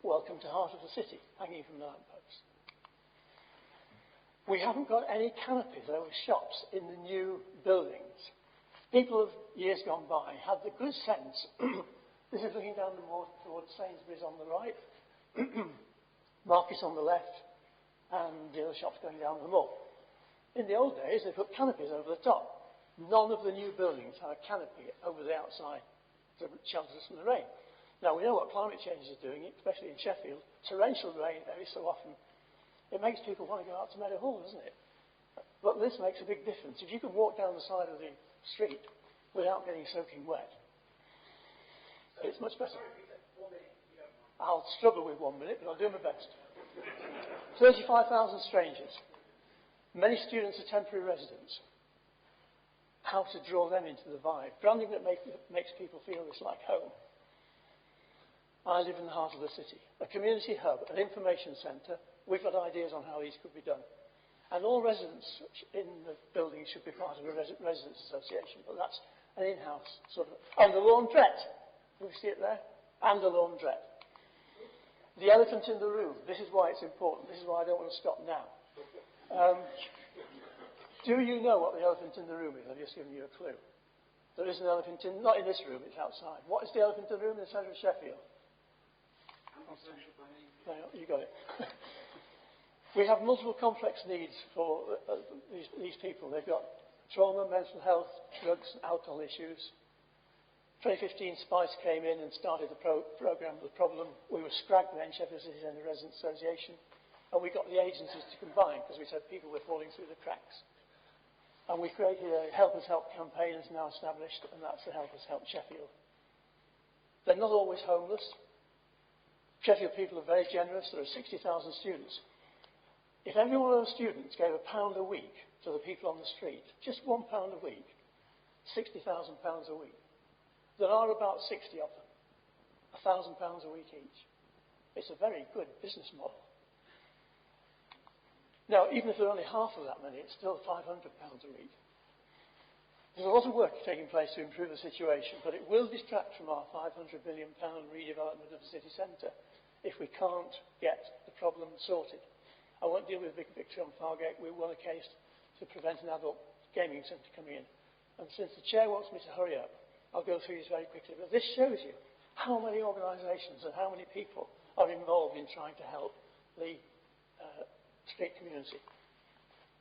Welcome to Heart of the City, hanging from the lamppost. We haven't got any canopies over shops in the new buildings. People of years gone by had the good sense, this is looking down the moor towards Sainsbury's on the right, Market on the left, and the other shops going down the moor. In the old days, they put canopies over the top. None of the new buildings have a canopy over the outside to shelter us from the rain. Now, we know what climate change is doing, especially in Sheffield. Torrential rain every so often. It makes people want to go out to Meadow Hall, doesn't it? But this makes a big difference. If you can walk down the side of the street without getting soaking wet, it's much better. I'll struggle with 1 minute, but I'll do my best. 35,000 strangers. Many students are temporary residents. How to draw them into the vibe. Branding that makes people feel it's like home. I live in the heart of the city. A community hub, an information centre. We've got ideas on how these could be done. And all residents in the building should be part of a residents association, but that's an in-house sort of. And the laundrette. Do you see it there? And the laundrette. The elephant in the room. This is why it's important. This is why I don't want to stop now. Do you know what the elephant in the room is? I've just given you a clue. There is an elephant not in this room, it's outside. What is the elephant in the room in the centre of Sheffield? You got it. We have multiple complex needs for these people. They've got trauma, mental health, drugs, and alcohol issues. 2015, SPICE came in and started the programme of the problem. We were SCRAG then, Sheffield City Centre Residents Association, and we got the agencies to combine because we said people were falling through the cracks. And we created a Help Us Help campaign that's now established, and that's the Help Us Help Sheffield. They're not always homeless. Sheffield people are very generous. There are 60,000 students. If every one of those students gave £1 a week to the people on the street, just £1 a week, £60,000 a week, there are about 60 of them, £1,000 a week each. It's a very good business model. Now, even if there are only half of that many, it's still £500 a week. There's a lot of work taking place to improve the situation, but it will distract from our £500 million redevelopment of the city centre if we can't get the problem sorted. I won't deal with Big Victory on Fargate. We won a case to prevent an adult gaming centre coming in. And since the chair wants me to hurry up, I'll go through this very quickly. But this shows you how many organisations and how many people are involved in trying to help the street community.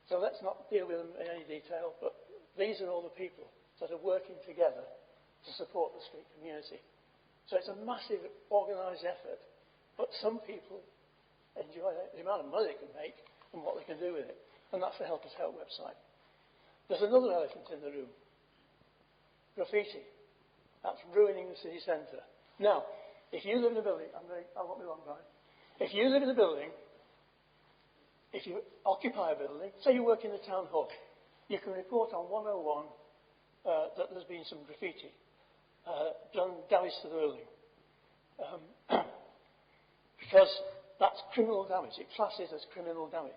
So let's not deal with them in any detail, but these are all the people that are working together to support the street community. So it's a massive organised effort, but some people enjoy the amount of money they can make and what they can do with it. And that's the Help Us Help website. There's another elephant in the room. Graffiti. That's ruining the city centre. Now, if you live in a building, I won't be long, Brian. If you live in a building, if you occupy a building, say you work in the town hall, you can report on 101 that there's been some graffiti done damage to the building. Because that's criminal damage. It classes as criminal damage.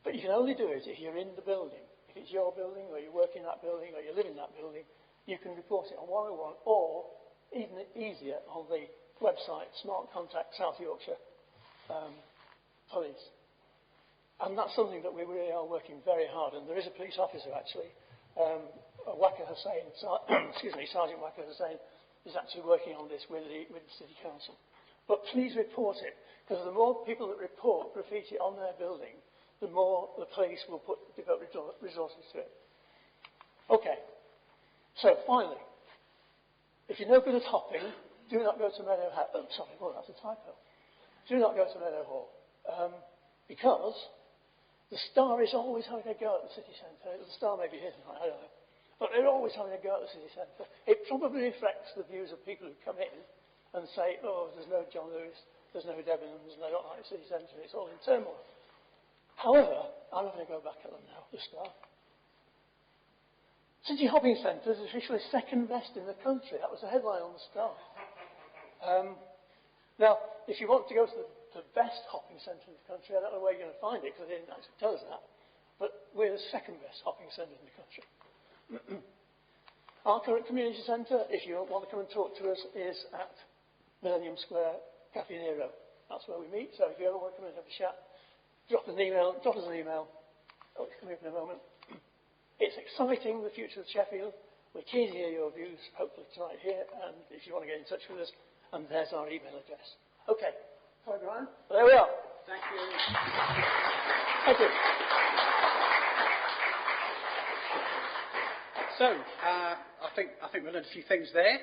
But you can only do it if you're in the building. If it's your building, or you work in that building, or you live in that building, you can report it on 101, or even easier on the website Smart Contact South Yorkshire Police. And that's something that we really are working very hard. And there is a police officer actually, Waka Hussain, Sergeant Waka Hussain, is actually working on this with the City Council. But please report it, because the more people that report graffiti on their building, the more the police will devote resources to it. Okay. So finally, if you're no good at hopping, do not go to Meadow Hall. Oh, sorry, well, that's a typo. Do not go to Meadow Hall. Because the Star is always having a go at the city centre. The Star may be here tonight, I don't know. But they're always having a go at the city centre. It probably reflects the views of people who come in and say, oh, there's no John Lewis, there's no Debenhams, and I don't like the city centre, it's all in turmoil. However, I'm not going to go back at them now, the Star. City Hopping Centre is officially second best in the country. That was the headline on the Star. Now, if you want to go to the best hopping centre in the country, I don't know where you're going to find it, because they didn't actually tell us that. But we're the second best hopping centre in the country. Our current community centre, if you want to come and talk to us, is at Millennium Square, Cafe Nero. That's where we meet. So if you ever want to come and have a chat, drop us an email. Oh, it's coming up in a moment. It's exciting, the future of Sheffield. We're keen to hear your views, hopefully tonight here, and if you want to get in touch with us, and there's our email address. Okay. Sorry, Brian. There we are. Thank you. Thank you. So, I think we learned a few things there.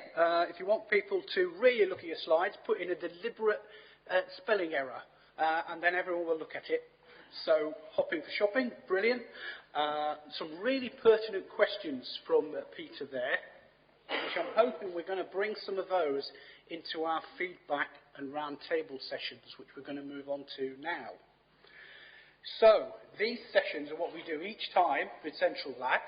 If you want people to really look at your slides, put in a deliberate spelling error, and then everyone will look at it. So, hopping for shopping, brilliant. Some really pertinent questions from Peter there, which I'm hoping we're going to bring some of those into our feedback and roundtable sessions, which we're going to move on to now. So, these sessions are what we do each time with Central LAC.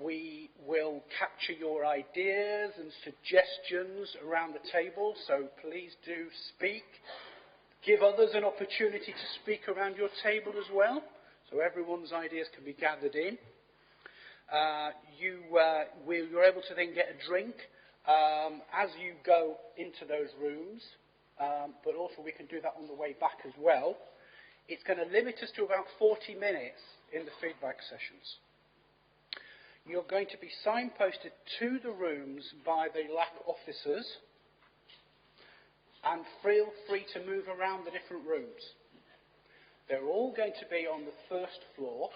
We will capture your ideas and suggestions around the table, so please do speak. Give others an opportunity to speak around your table as well, so everyone's ideas can be gathered in. You're able to then get a drink as you go into those rooms, but also we can do that on the way back as well. It's going to limit us to about 40 minutes in the feedback sessions. You're going to be signposted to the rooms by the LAC officers, and feel free to move around the different rooms. They're all going to be on the first floor.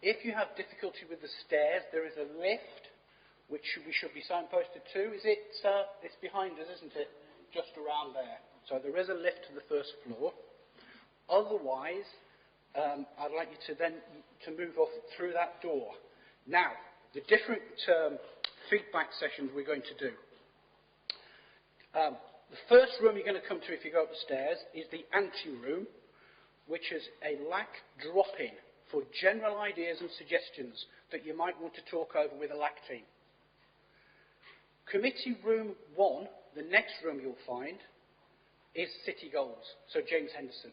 If you have difficulty with the stairs, there is a lift, which we should be signposted to. It's behind us, isn't it? Just around there. So there is a lift to the first floor. Otherwise, I'd like you to then move off through that door. Now, the different feedback sessions we're going to do. The first room you're going to come to if you go up the stairs is the ante-room, which is a LAC drop-in for general ideas and suggestions that you might want to talk over with a LAC team. Committee room 1, the next room you'll find, is City Goals. So James Henderson,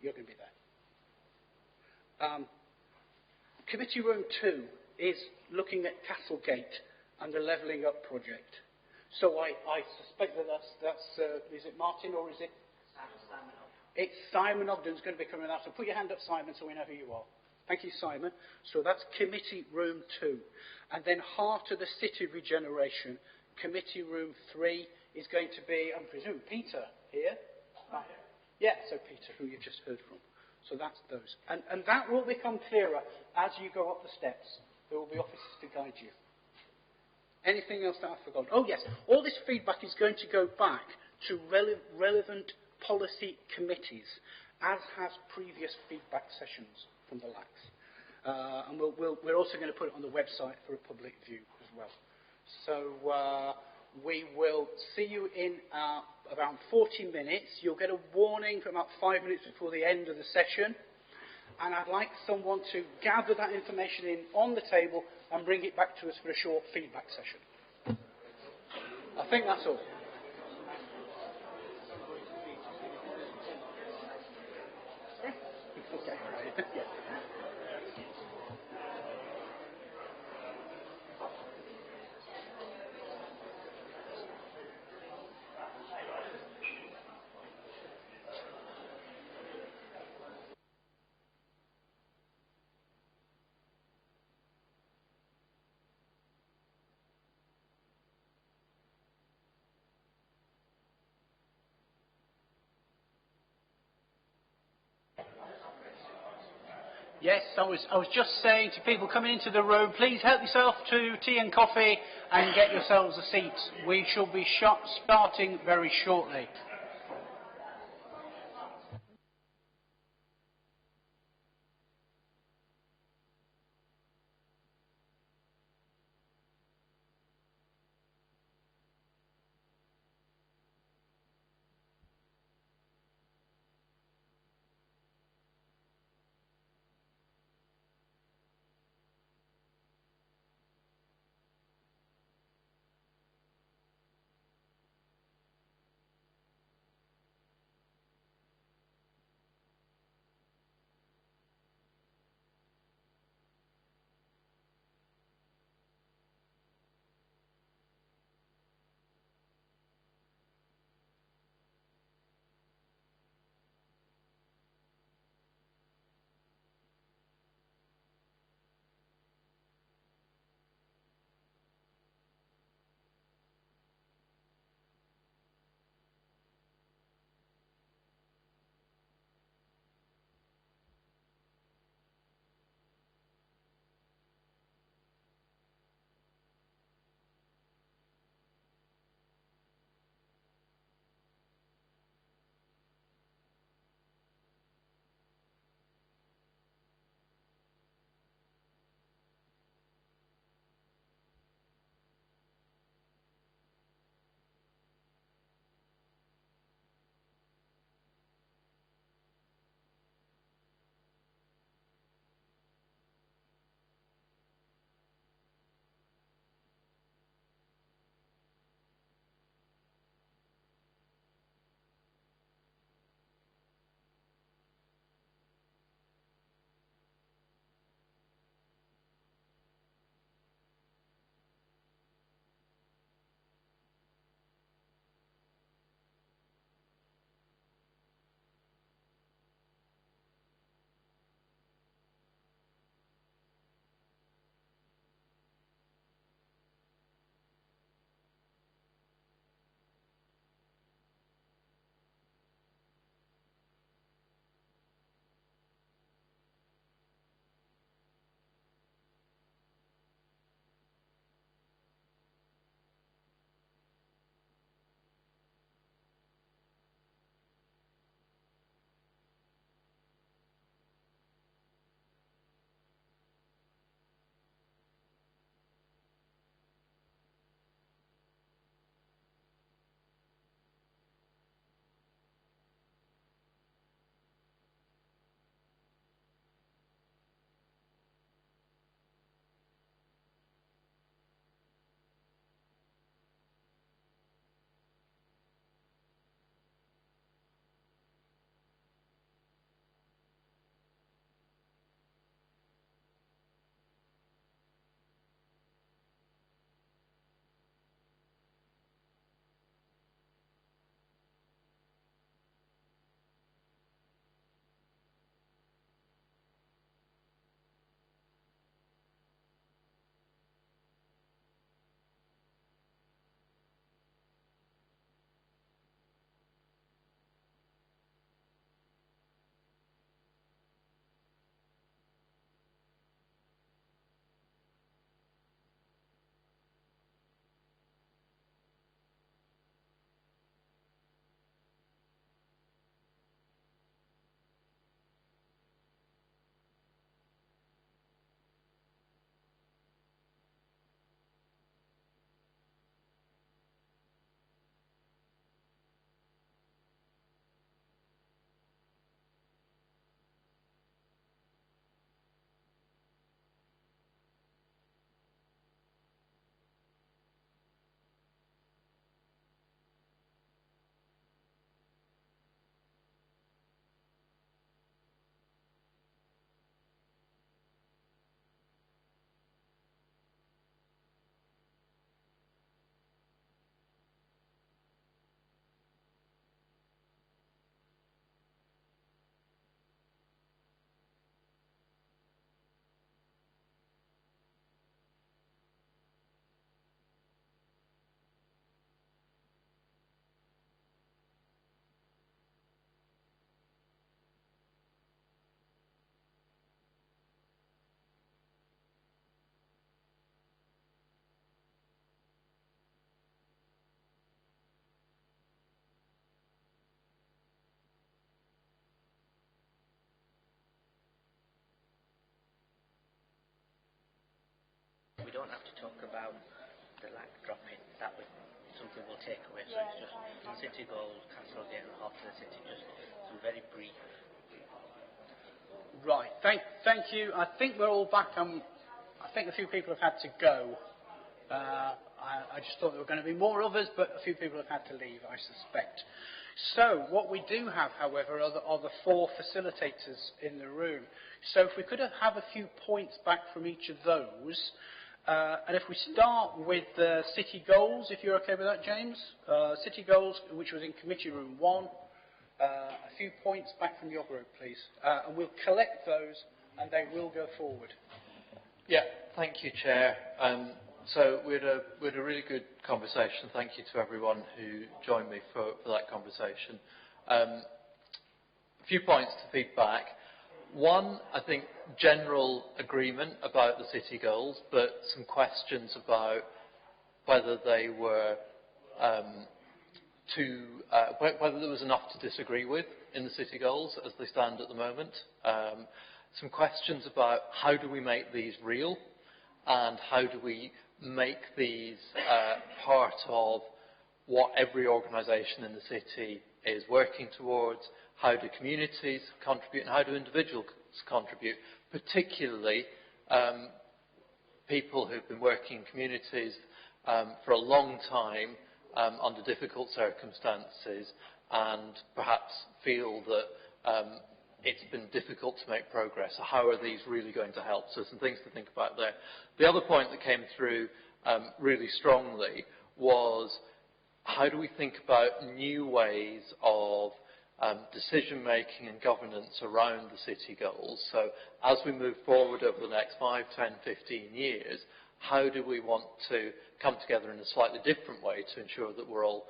you're going to be there. Committee room 2 is looking at Castlegate and the Levelling Up project. So I suspect that's is it Martin or is it? Simon. It's Simon Ogden's going to be coming out. So put your hand up, Simon, so we know who you are. Thank you, Simon. So that's Committee Room 2. And then Heart of the City Regeneration, Committee Room 3 is going to be, I presume, Peter here. Yeah, so Peter, who you just heard from. So that's those. And that will become clearer as you go up the steps. There will be officers to guide you. Anything else that I've forgotten? Oh, yes. All this feedback is going to go back to relevant policy committees, as has previous feedback sessions. from the LACs. And we're also going to put it on the website for a public view as well. So we will see you in around 40 minutes. You'll get a warning for about 5 minutes before the end of the session. And I'd like someone to gather that information in on the table and bring it back to us for a short feedback session. I think that's all. Okay. Yeah. Yes, I was just saying to people coming into the room, please help yourself to tea and coffee and get yourselves a seat. We shall be starting very shortly. don't have to talk about the lack dropping. That would something we'll take away. So it's just city goals, Castlegate and half of the city. Just some very brief. Right. Thank you. I think we're all back. I think a few people have had to go. I just thought there were going to be more others, but a few people have had to leave, I suspect. So what we do have, however, are the four facilitators in the room. So if we could have a few points back from each of those. And if we start with the city goals, if you're okay with that, James. City goals, which was in committee room 1. A few points back from your group, please. And we'll collect those and they will go forward. Yeah, thank you, Chair. So we had a really good conversation. Thank you to everyone who joined me for that conversation. A few points to feedback. One, I think, general agreement about the city goals, but some questions about whether they were whether there was enough to disagree with in the city goals as they stand at the moment. Some questions about how do we make these real and how do we make these part of what every organisation in the city is working towards. How do communities contribute and how do individuals contribute, particularly people who've been working in communities for a long time under difficult circumstances and perhaps feel that it's been difficult to make progress. So how are these really going to help? So some things to think about there. The other point that came through really strongly was how do we think about new ways of decision-making and governance around the city goals. So as we move forward over the next 5, 10, 15 years, how do we want to come together in a slightly different way to ensure that we're all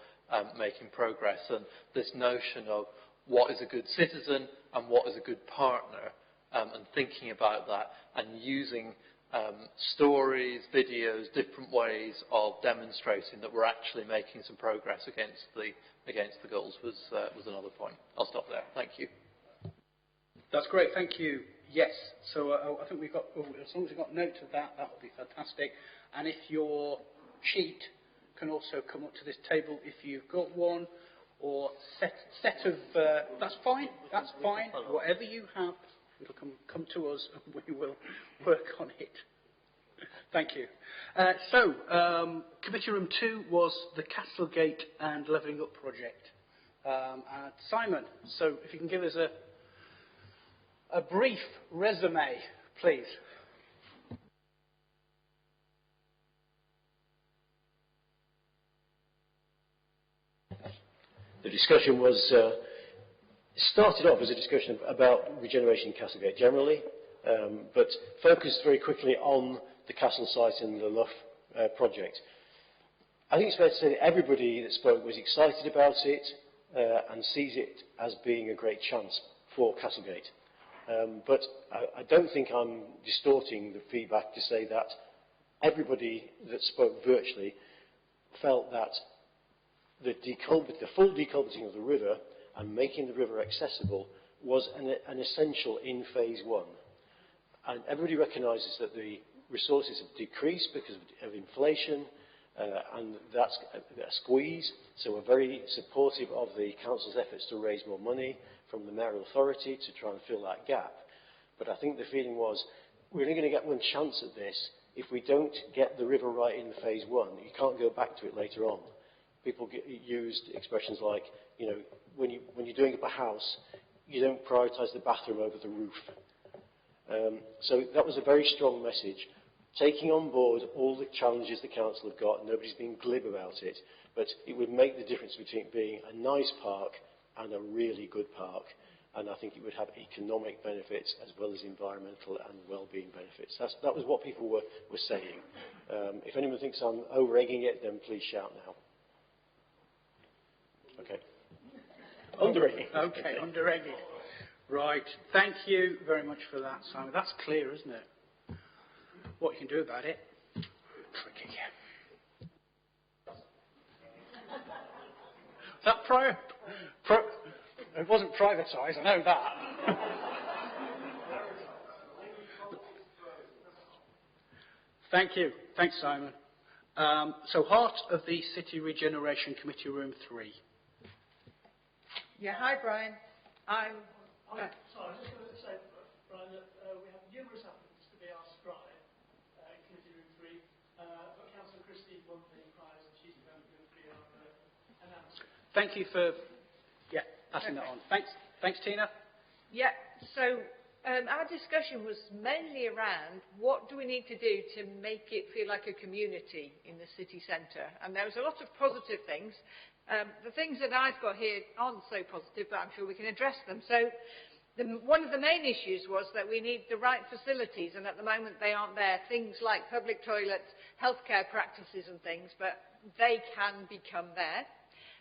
making progress? And this notion of what is a good citizen and what is a good partner, and thinking about that and using stories, videos, different ways of demonstrating that we're actually making some progress against the goals was another point. I'll stop there. Thank you. That's great. Thank you. Yes. So I think we've got, as long as we've got note of that, that would be fantastic. And if your sheet can also come up to this table if you've got one, or set of, that's fine. That's fine. Whatever you have, it'll come to us and we will work on it. Thank you. Committee room 2 was the Castlegate and Levelling Up project. Simon, so if you can give us a brief resume, please. The discussion was started off as a discussion about regeneration in Castlegate generally, but focused very quickly on the castle site and the Luff project. I think it's fair to say that everybody that spoke was excited about it and sees it as being a great chance for Castlegate. But I don't think I'm distorting the feedback to say that everybody that spoke virtually felt that the full deculverting of the river and making the river accessible was an essential in phase 1. And everybody recognises that the resources have decreased because of inflation, and that's a squeeze. So we're very supportive of the council's efforts to raise more money from the mayoral authority to try and fill that gap. But I think the feeling was we're only going to get one chance at this. If we don't get the river right in phase 1, you can't go back to it later on. People used expressions like, you know, when you're doing up a house, you don't prioritise the bathroom over the roof. So that was a very strong message. Taking on board all the challenges the council have got, nobody's being glib about it, but it would make the difference between being a nice park and a really good park. And I think it would have economic benefits as well as environmental and well-being benefits. That was what people were saying. If anyone thinks I'm over-egging it, then please shout now. Okay. Under-egging. Okay, under-egging. Right. Thank you very much for that, Simon. That's clear, isn't it? What you can do about it? Tricky. Is that it wasn't privatised, I know that. Thank you. Thanks, Simon. So, heart of the City Regeneration Committee, room 3. Yeah, hi, Brian. Sorry, I was just going to say, Brian, that we have numerous applicants to be our scribe in Committee Room 3, but Councillor Christine won the prize and she's going to be our announcer. Thank you for passing that on. Thanks, Tina. Yeah, so our discussion was mainly around what do we need to do to make it feel like a community in the city centre. And there was a lot of positive things. The things that I've got here aren't so positive, but I'm sure we can address them. So one of the main issues was that we need the right facilities, and at the moment they aren't there. Things like public toilets, healthcare practices and things, but they can become there.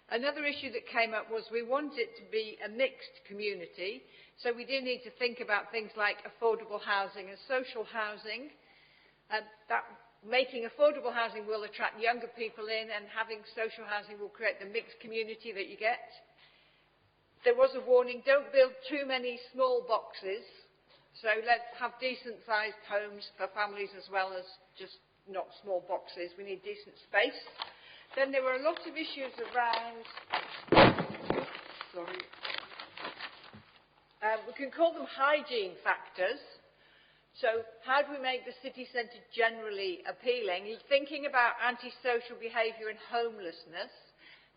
Another issue that came up was we want it to be a mixed community, so we do need to think about things like affordable housing and social housing. That making affordable housing will attract younger people in, and having social housing will create the mixed community that you get. There was a warning, don't build too many small boxes, so let's have decent sized homes for families as well as just not small boxes. We need decent space. Then there were a lot of issues around, we can call them hygiene factors. So how do we make the city centre generally appealing? Thinking about antisocial behaviour and homelessness,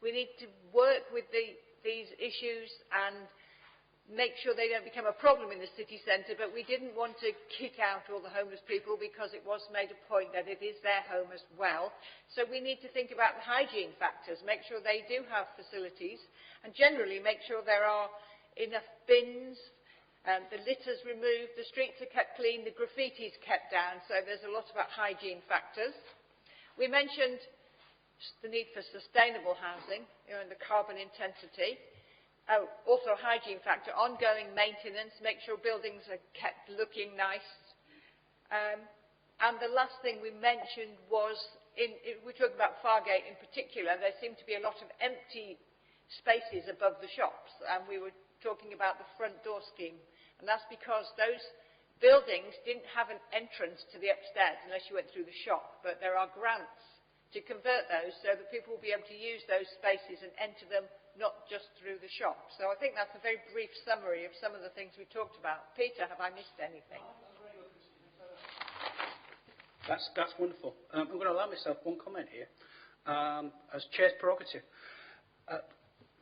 we need to work with these issues and make sure they don't become a problem in the city centre, but we didn't want to kick out all the homeless people because it was made a point that it is their home as well. So we need to think about the hygiene factors, make sure they do have facilities, and generally make sure there are enough bins, the litter's removed, the streets are kept clean, the graffiti's kept down, so there's a lot about hygiene factors. We mentioned the need for sustainable housing, and the carbon intensity. Also a hygiene factor, ongoing maintenance, make sure buildings are kept looking nice. And the last thing we mentioned was, we talked about Fargate in particular, there seemed to be a lot of empty spaces above the shops, and we were talking about the front door scheme. And that's because those buildings didn't have an entrance to the upstairs unless you went through the shop, but there are grants to convert those so that people will be able to use those spaces and enter them not just through the shop. So I think that's a very brief summary of some of the things we talked about. Peter, have I missed anything? That's wonderful. I'm going to allow myself one comment here, as Chair's prerogative.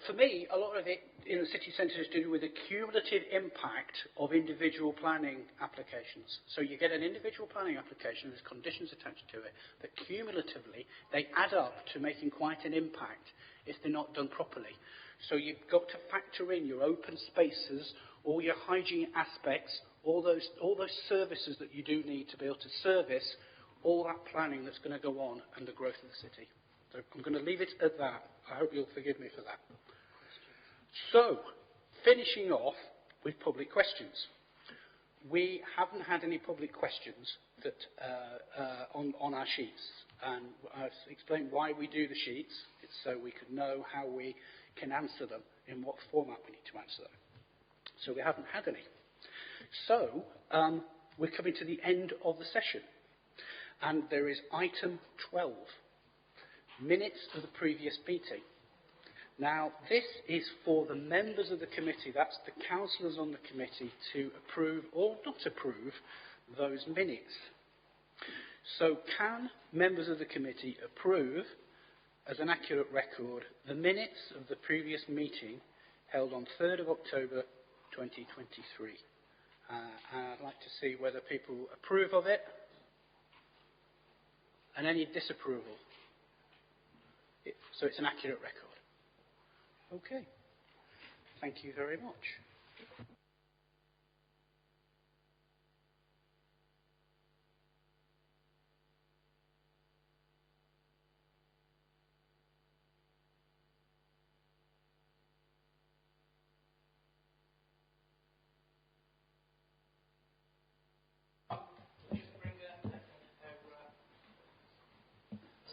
For me, a lot of it in the city centre is to do with the cumulative impact of individual planning applications. So you get an individual planning application, there's conditions attached to it, but cumulatively they add up to making quite an impact if they're not done properly. So you've got to factor in your open spaces, all your hygiene aspects, all those services that you do need to be able to service all that planning that's going to go on and the growth of the city. So I'm going to leave it at that. I hope you'll forgive me for that. So, finishing off with public questions. We haven't had any public questions that on our sheets, and I've explained why we do the sheets. It's so we can know how we can answer them, in what format we need to answer them. So we haven't had any. So, we're coming to the end of the session, and there is item 12, minutes of the previous meeting. Now, this is for the members of the committee, that's the councillors on the committee, to approve or not approve those minutes. So, can members of the committee approve, as an accurate record, the minutes of the previous meeting held on 3rd of October 2023? I'd like to see whether people approve of it, and any disapproval. So it's an accurate record. Okay. Thank you very much.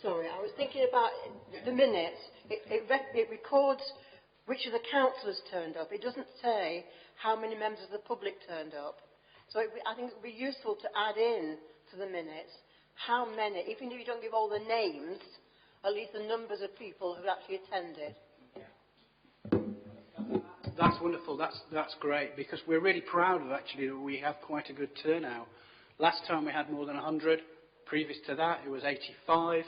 Sorry, I was thinking about the minutes. It records which of the councillors turned up. It doesn't say how many members of the public turned up. So I think it would be useful to add in to the minutes how many, even if you don't give all the names, at least the numbers of people who actually attended. That's wonderful. That's great, because we're really proud of actually that we have quite a good turnout. Last time we had more than 100. Previous to that, it was 85.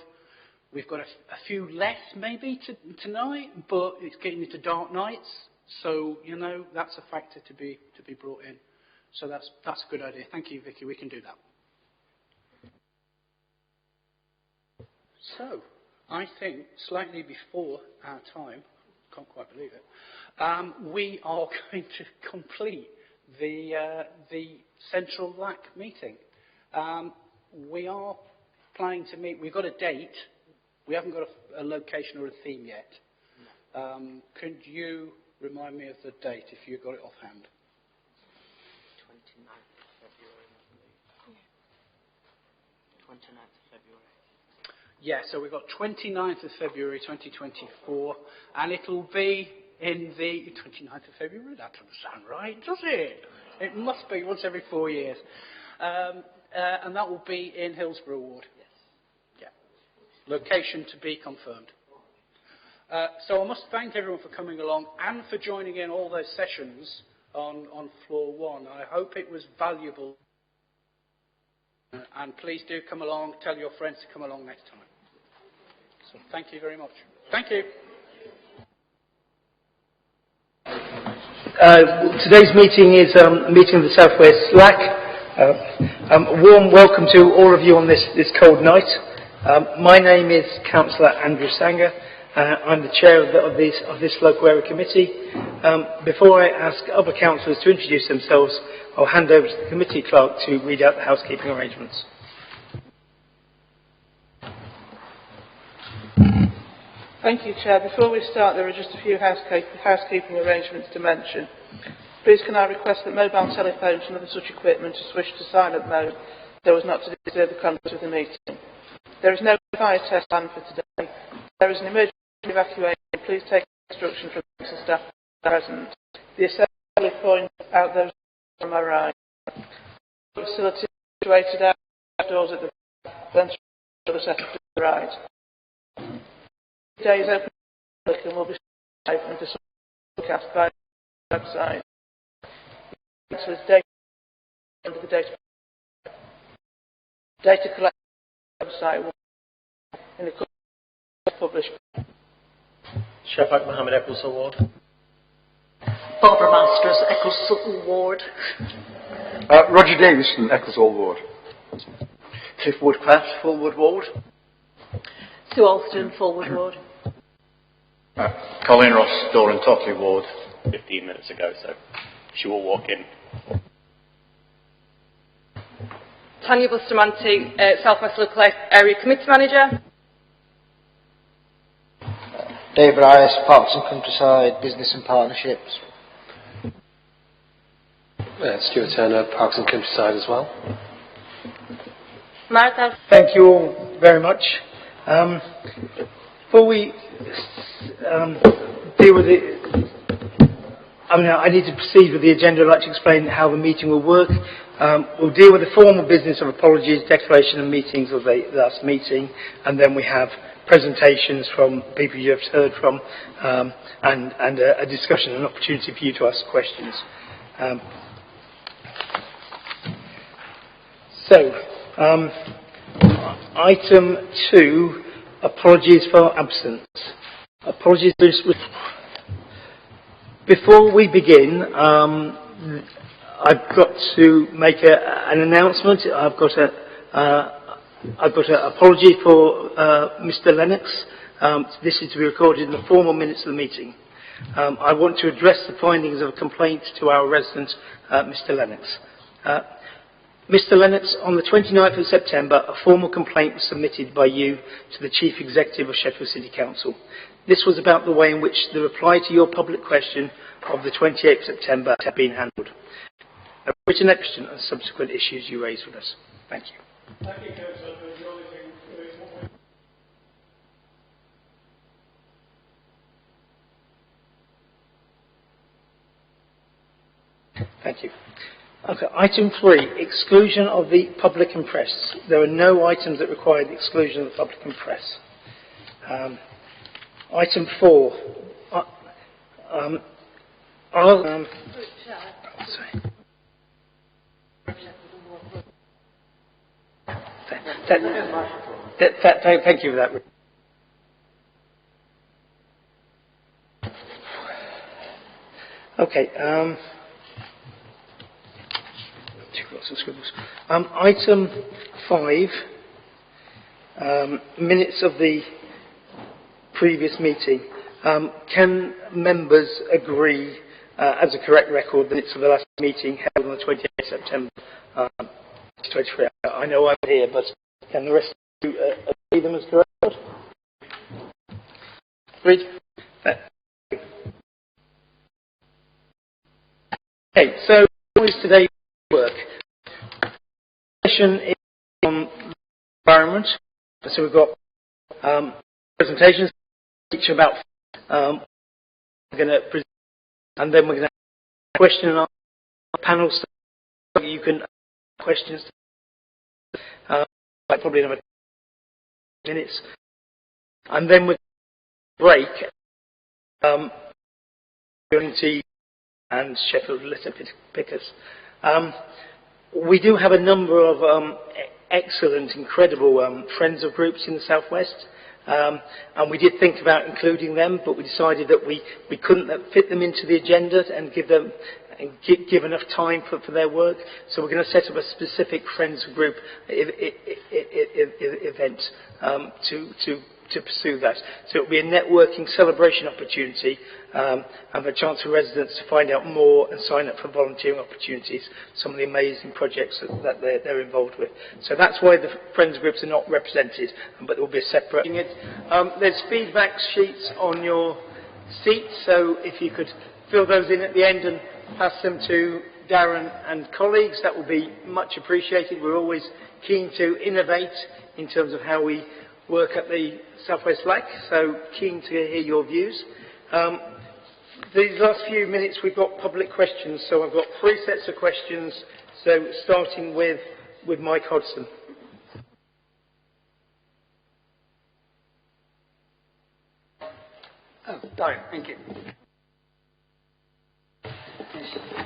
We've got a few less maybe tonight, but it's getting into dark nights, so you know that's a factor to be brought in. So that's a good idea. Thank you, Vicky. We can do that. So I think slightly before our time, can't quite believe it, we are going to complete the Central LAC meeting. We are planning to meet. We've got a date. We haven't got a location or a theme yet. Could you remind me of the date if you got it offhand? 29th of February, I believe. 29th of February. Yeah, so we've got 29th of February 2024, and it'll be in the 29th of February. That doesn't sound right, does it? It must be once every 4 years. And that will be in Hillsborough Ward. Yes. Yeah. Location to be confirmed. So I must thank everyone for coming along and for joining in all those sessions on floor 1. I hope it was valuable. And please do come along. Tell your friends to come along next time. So thank you very much. Thank you. Today's meeting is a meeting of the South West LAC. A warm welcome to all of you on this cold night. My name is Councillor Andrew Sangar. I'm the chair of this local area committee. Before I ask other councillors to introduce themselves, I'll hand over to the committee clerk to read out the housekeeping arrangements. Thank you, Chair. Before we start, there are just a few housekeeping arrangements to mention. Please can I request that mobile telephones and other such equipment are switched to silent mode so as not to disturb the conduct of the meeting. There is no fire test planned for today. There is an emergency evacuation. Please take instruction from the staff present. The assembly point out those on my right. Facility situated outdoors at the front of the set to the right. Today is open public and will be open to broadcast by the website. So it's data under the data collection website in the published. Shafak Mohammed, Ecclesall Ward. Barbara Masters, Ecclesall Ward. Roger Davison, Ecclesall Ward. Cliff Woodcraft, Fulwood Ward. Sue Alston, Fulwood Ward. Colleen Ross, Doran Totley Ward, 15 minutes ago, so she will walk in. Tanya Bustamante, South West Local Area Committee Manager. David Ayres, Parks and Countryside, Business and Partnerships. Stuart Turner, Parks and Countryside as well. Martha. Thank you all very much. Before we deal with it, I need to proceed with the agenda. I'd like to explain how the meeting will work. We'll deal with the formal business of apologies, declaration and meetings of the last meeting, and then we have presentations from people you have heard from, and a discussion, an opportunity for you to ask questions. Item 2, apologies for absence. Apologies. Before we begin, I've got to make an announcement. I've got an apology for Mr. Lennox. This is to be recorded in the formal minutes of the meeting. I want to address the findings of a complaint to our resident, Mr. Lennox. Mr. Lennox, on the 29th of September, a formal complaint was submitted by you to the Chief Executive of Sheffield City Council. This was about the way in which the reply to your public question of the 28th of September had been handled. A written question and subsequent issues you raised with us. Thank you. Thank you, Councillor. Thank you. Okay, item 3, exclusion of the public and press. There are no items that require the exclusion of the public and press. Item 4. Thank you for that. Okay. Item 5, minutes of the previous meeting. Can members agree, as a correct record, that it's the last meeting held on the 28th of September 2023? I know I'm here, but can the rest of you agree them as correct? Agreed? Okay, so what is today's work? Session is on the environment. So we've got presentations, each about we're going to present, and then we're going to have a question and answer panel. So you can ask questions. Like probably another minutes, and then with break, Unity and Sheffield litter pickers. We do have a number of excellent, incredible friends of groups in the Southwest, and we did think about including them, but we decided that we couldn't fit them into the agenda and give enough time for their work. So we're going to set up a specific friends of group event to pursue that. So it'll be a networking celebration opportunity and a chance for residents to find out more and sign up for volunteering opportunities, some of the amazing projects that they're involved with. So that's why the friends groups are not represented, but there will be a separate. There's feedback sheets on your seats, so if you could fill those in at the end and pass them to Darren and colleagues, that would be much appreciated. We're always keen to innovate in terms of how we work at the South West LAC, so keen to hear your views. These last few minutes we've got public questions, so I've got 3 sets of questions, so starting with Mike Hodgson. Oh, sorry, thank you.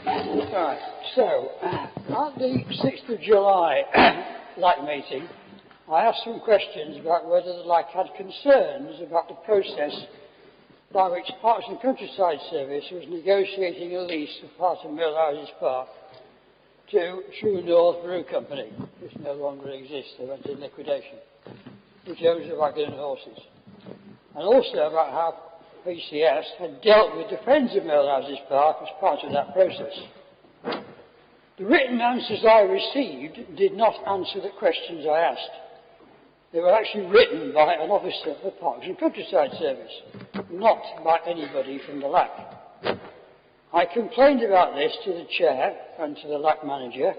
Right, so at the 6th of July LAC meeting, I asked some questions about whether the LAC had concerns about the process by which Parks and Countryside Service was negotiating a lease of part of Millhouses Park to True North Brew Company, which no longer exists, they went in liquidation, which owns the Wagon and Horses. And also about how PCS had dealt with the Friends of Millhouses Park as part of that process. The written answers I received did not answer the questions I asked. They were actually written by an officer of the Parks and Countryside Service, not by anybody from the LAC. I complained about this to the Chair and to the LAC Manager,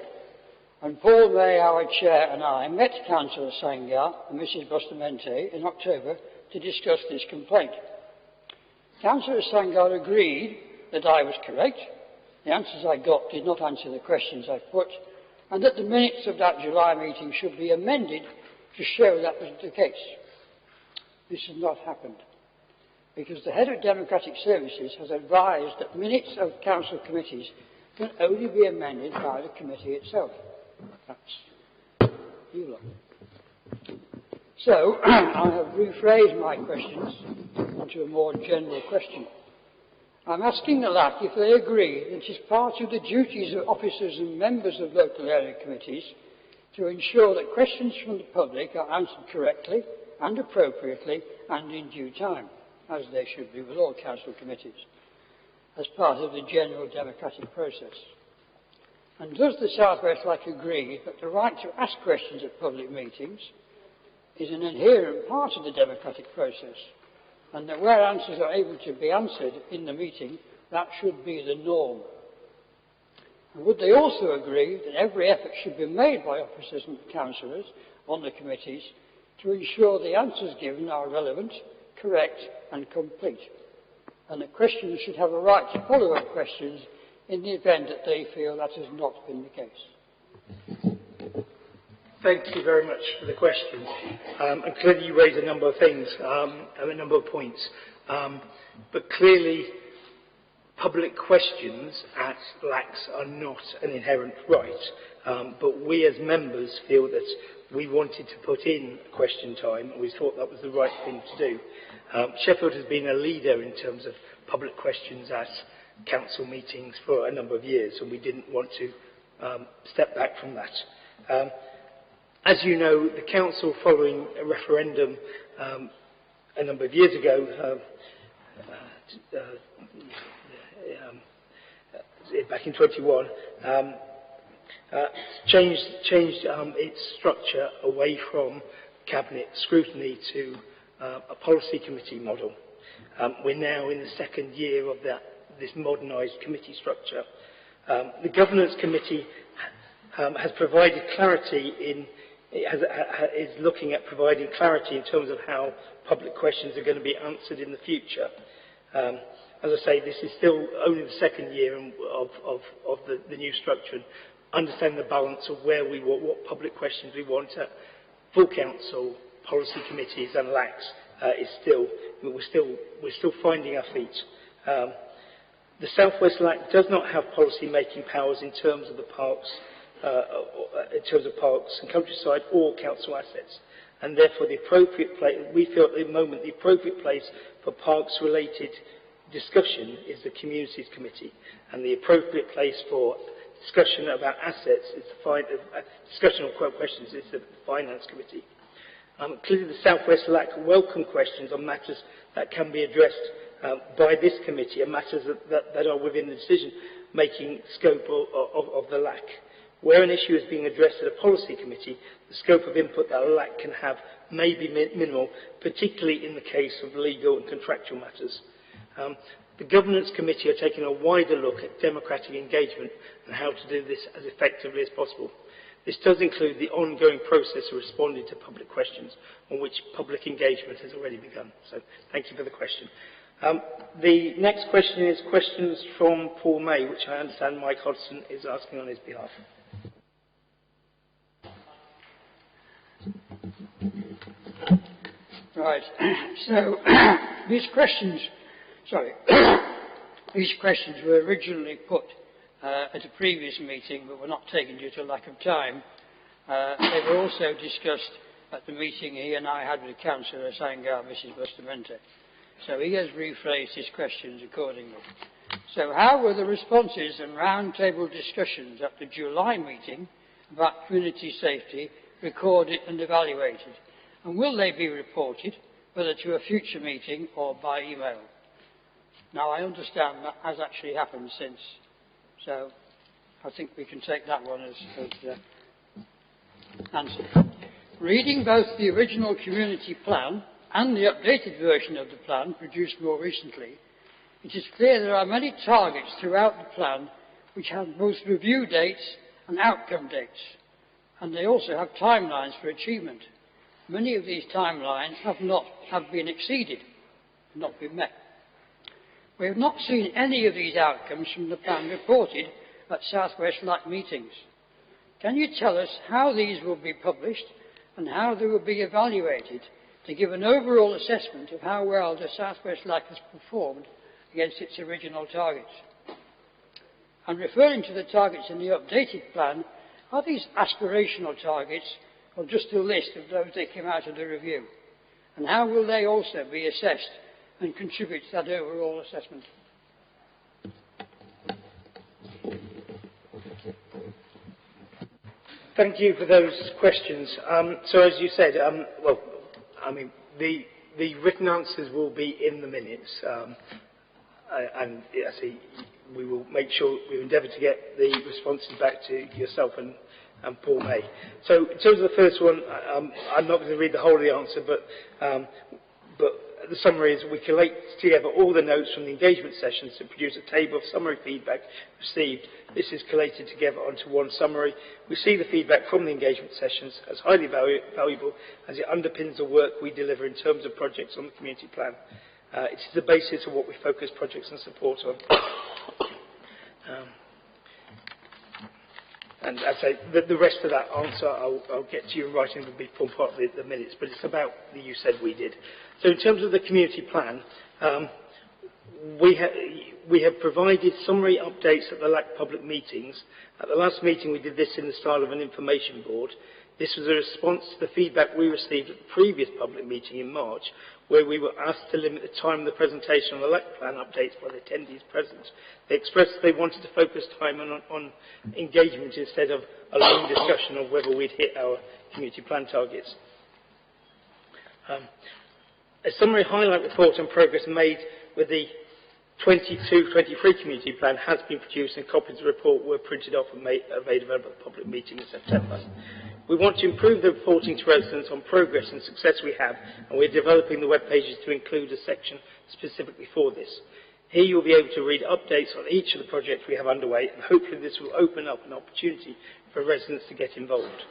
and Paul May, our Chair, and I met Councillor Sangar and Mrs Bustamante in October to discuss this complaint. Councillor Sangar agreed that I was correct, the answers I got did not answer the questions I put, and that the minutes of that July meeting should be amended to show that was the case. This has not happened, because the Head of Democratic Services has advised that minutes of council committees can only be amended by the committee itself. That's you lot. So, I have rephrased my questions into a more general question. I'm asking the LAC if they agree that it is part of the duties of officers and members of local area committees to ensure that questions from the public are answered correctly and appropriately and in due time, as they should be with all council committees, as part of the general democratic process. And does the South West LAC agree that the right to ask questions at public meetings is an inherent part of the democratic process, and that where answers are able to be answered in the meeting, that should be the norm? And would they also agree that every effort should be made by officers and councillors on the committees to ensure the answers given are relevant, correct and complete, and that questioners should have a right to follow-up questions in the event that they feel that has not been the case? Thank you very much for the question. And clearly you raise a number of things and a number of points. But clearly public questions at LACs are not an inherent right. But we as members feel that we wanted to put in question time and we thought that was the right thing to do. Sheffield has been a leader in terms of public questions at council meetings for a number of years, and we didn't want to step back from that. As you know, the council, following a referendum a number of years ago, back in 21, changed its structure away from cabinet scrutiny to a policy committee model. We're now in the second year of this modernised committee structure. The governance committee has provided clarity is looking at providing clarity in terms of how public questions are going to be answered in the future. As I say, this is still only the second year of the new structure. And understand the balance of where we want, what public questions we want at full council, policy committees and LACs we're still finding our feet. The South West LAC does not have policy making powers in terms of the parks, and countryside or council assets, and therefore the appropriate place, we feel at the moment the appropriate place for parks related discussion is the Communities Committee, and the appropriate place for discussion about assets is discussion of questions is the Finance Committee. Clearly the South West LAC welcome questions on matters that can be addressed by this committee and matters that are within the decision-making scope of the LAC. Where an issue is being addressed at a policy committee, the scope of input that a LAC can have may be minimal, particularly in the case of legal and contractual matters. The Governance Committee are taking a wider look at democratic engagement and how to do this as effectively as possible. This does include the ongoing process of responding to public questions on which public engagement has already begun. So thank you for the question. The next question is questions from Paul May, which I understand Mike Hodgson is asking on his behalf. Right. So these questions were originally put at a previous meeting, but were not taken due to lack of time. They were also discussed at the meeting he and I had with Councillor Sangar, Mrs. Bustamante. So he has rephrased his questions accordingly. So how were the responses and round-table discussions at the July meeting about community safety recorded and evaluated? And will they be reported, whether to a future meeting or by email? Now, I understand that has actually happened since, so I think we can take that one as answered. Reading both the original community plan and the updated version of the plan produced more recently, it is clear there are many targets throughout the plan which have both review dates and outcome dates, and they also have timelines for achievement. Many of these timelines have been exceeded, not been met. We have not seen any of these outcomes from the plan reported at South West LAC meetings. Can you tell us how these will be published and how they will be evaluated to give an overall assessment of how well the South West LAC has performed against its original targets? And referring to the targets in the updated plan, are these aspirational targets or just a list of those that came out of the review? And how will they also be assessed and contribute to that overall assessment? Thank you for those questions. So as you said, the written answers will be in the minutes. And we will make sure we endeavour to get the responses back to yourself and Paul May. So in terms of the first one, I'm not going to read the whole of the answer, but the summary is we collate together all the notes from the engagement sessions to produce a table of summary feedback received. This is collated together onto one summary. We see the feedback from the engagement sessions as highly valuable as it underpins the work we deliver in terms of projects on the community plan. It is the basis of what we focus projects and support on. And as I say, the rest of that answer I'll get to you in writing. It will be form part of the minutes, but it's about the you said we did. So in terms of the community plan, we have provided summary updates at the LAC public meetings. At the last meeting we did this in the style of an information board. This was a response to the feedback we received at the previous public meeting in March, where we were asked to limit the time of the presentation on the LAC plan updates by the attendees present. They expressed they wanted to focus time on engagement instead of a long discussion of whether we'd hit our community plan targets. A summary highlight report on progress made with the 22-23 community plan has been produced, and copies of the report were printed off and made available at the public meeting in September. We want to improve the reporting to residents on progress and success we have, and we're developing the web pages to include a section specifically for this. Here you'll be able to read updates on each of the projects we have underway, and hopefully this will open up an opportunity for residents to get involved.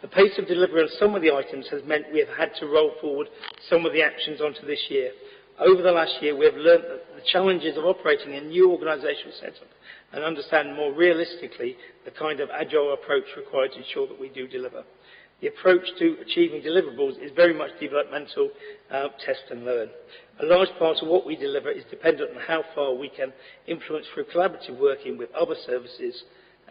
The pace of delivery on some of the items has meant we have had to roll forward some of the actions onto this year. Over the last year, we have learnt that the challenges of operating a new organisational setup and understand more realistically the kind of agile approach required to ensure that we do deliver. The approach to achieving deliverables is very much developmental, test and learn. A large part of what we deliver is dependent on how far we can influence through collaborative working with other services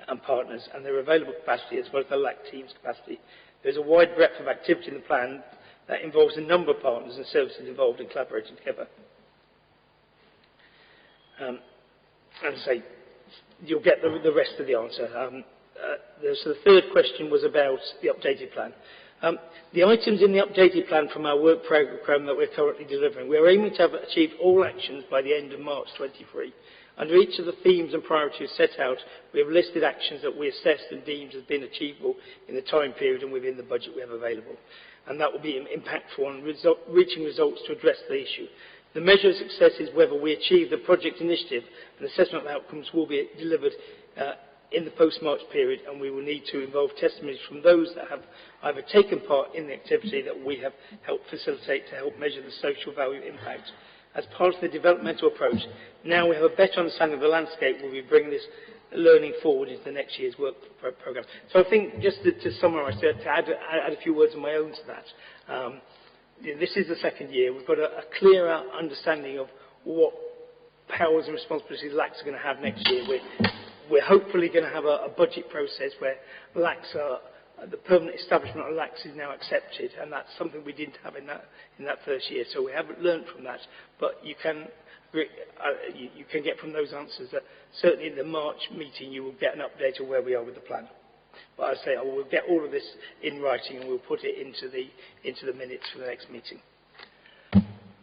and partners and their available capacity, as well as the LAC team's capacity. There is a wide breadth of activity in the plan that involves a number of partners and services involved in collaborating together. As I say, you'll get the rest of the answer. So the third question was about the updated plan. The items in the updated plan from our work programme that we're currently delivering, we're aiming to have achieved all actions by the end of March 23. Under each of the themes and priorities set out, we have listed actions that we assessed and deemed as being achievable in the time period and within the budget we have available. And that will be impactful on reaching results to address the issue. The measure of success is whether we achieve the project initiative, and assessment of outcomes will be delivered in the post-March period, and we will need to involve testimonies from those that have either taken part in the activity that we have helped facilitate to help measure the social value impact. As part of the developmental approach, now we have a better understanding of the landscape, we'll be bringing this learning forward into the next year's work programme. So I think, just to summarise, to add a few words of my own to that, this is the second year. We've got a clearer understanding of what powers and responsibilities LACs are going to have next year. We're hopefully going to have a budget process where LACs are, the permanent establishment of LACs is now accepted, and that's something we didn't have in that first year. So we haven't learned from that, but you can get from those answers that certainly in the March meeting you will get an update of where we are with the plan. But as I say, I will get all of this in writing and we'll put it into the minutes for the next meeting.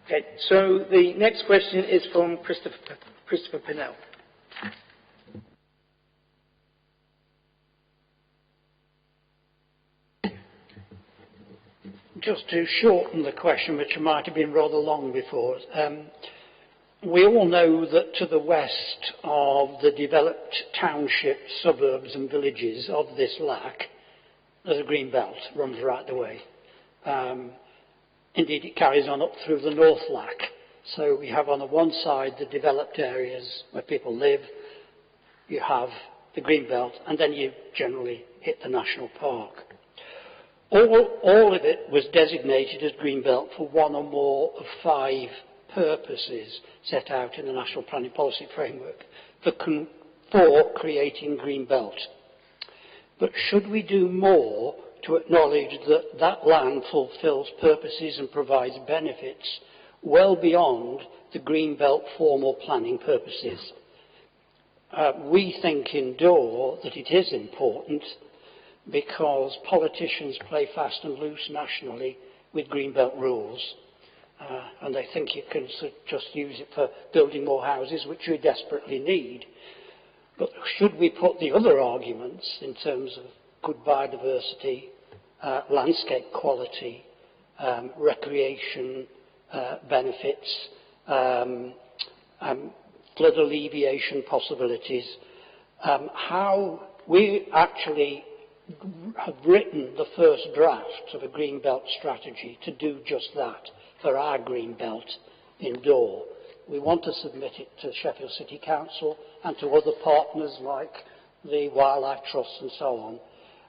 Okay, so the next question is from Christopher Pinnell. Just to shorten the question, which might have been rather long before, we all know that to the west of the developed townships, suburbs and villages of this LAC, there's a green belt, runs right the way. Indeed, it carries on up through the North LAC. So we have on the one side the developed areas where people live, you have the green belt, and then you generally hit the national park. All of it was designated as green belt for one or more of 5 purposes set out in the National Planning Policy Framework for creating green belt. But should we do more to acknowledge that that land fulfills purposes and provides benefits well beyond the green belt formal planning purposes? We think in Dore that it is important because politicians play fast and loose nationally with green belt rules. And they think you can just use it for building more houses, which we desperately need. But should we put the other arguments in terms of good biodiversity, landscape quality, recreation benefits, flood alleviation possibilities, how we actually have written the first draft of a green belt strategy to do just that for our green belt in Dore. We want to submit it to Sheffield City Council and to other partners like the wildlife trusts and so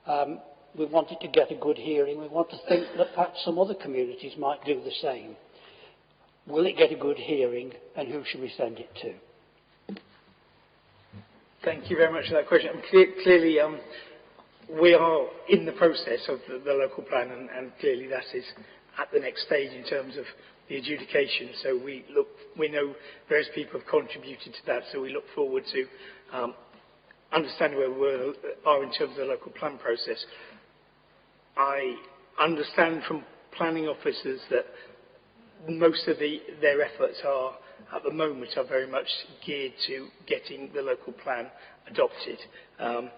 on. We wanted to get a good hearing. We want to think that perhaps some other communities might do the same. Will it get a good hearing, and who should we send it to? Thank you very much for that question. Clearly, we are in the process of the local plan, and clearly that is at the next stage in terms of the adjudication. So we know various people have contributed to that, so we look forward to understanding where we are in terms of the local plan process. I understand from planning officers that most of their efforts are, at the moment, are very much geared to getting the local plan adopted. So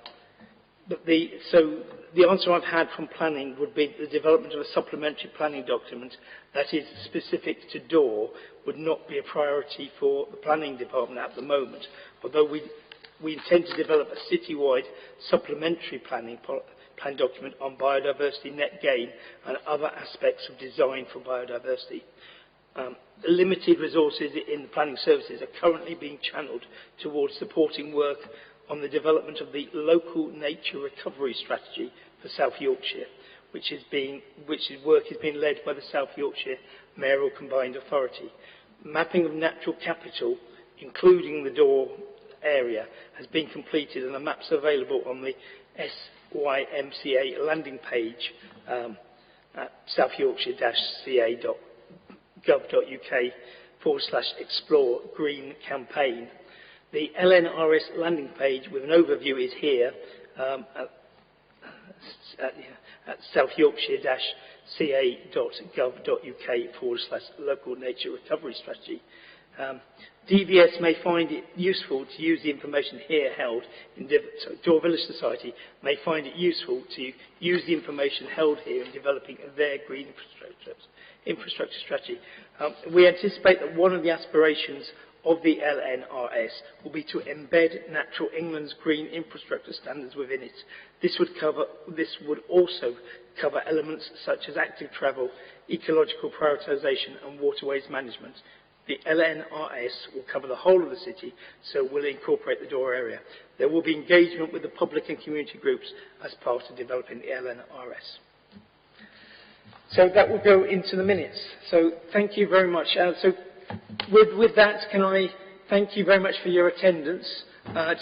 the answer I've had from planning would be the development of a supplementary planning document that is specific to Dore would not be a priority for the planning department at the moment, although we intend to develop a citywide supplementary plan document on biodiversity net gain and other aspects of design for biodiversity. The limited resources in the planning services are currently being channelled towards supporting work on the development of the local nature recovery strategy for South Yorkshire, which work is being led by the South Yorkshire Mayoral Combined Authority. Mapping of natural capital, including the Dore area, has been completed, and the maps are available on the SYMCA landing page at southyorkshire-ca.gov.uk/explore green campaign. The LNRS landing page with an overview is here at southyorkshire-ca.gov.uk/local nature recovery strategy. DVS may find it useful to use the information here held in Dore Village Society may find it useful to use the information held here in developing their green infrastructure strategy. We anticipate that one of the aspirations of the LNRS will be to embed Natural England's green infrastructure standards within it. This would also cover elements such as active travel, ecological prioritisation and waterways management. The LNRS will cover the whole of the city, so will incorporate the Dore area. There will be engagement with the public and community groups as part of developing the LNRS. So that will go into the minutes. So thank you very much. So with that, can I thank you very much for your attendance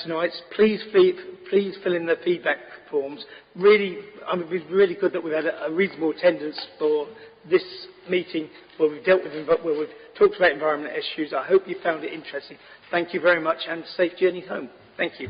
tonight. Please fill in the feedback forms. Really, it was really good that we've had a reasonable attendance for this meeting where we've dealt with, where we've talked about environmental issues. I hope you found it interesting. Thank you very much and safe journey home. Thank you.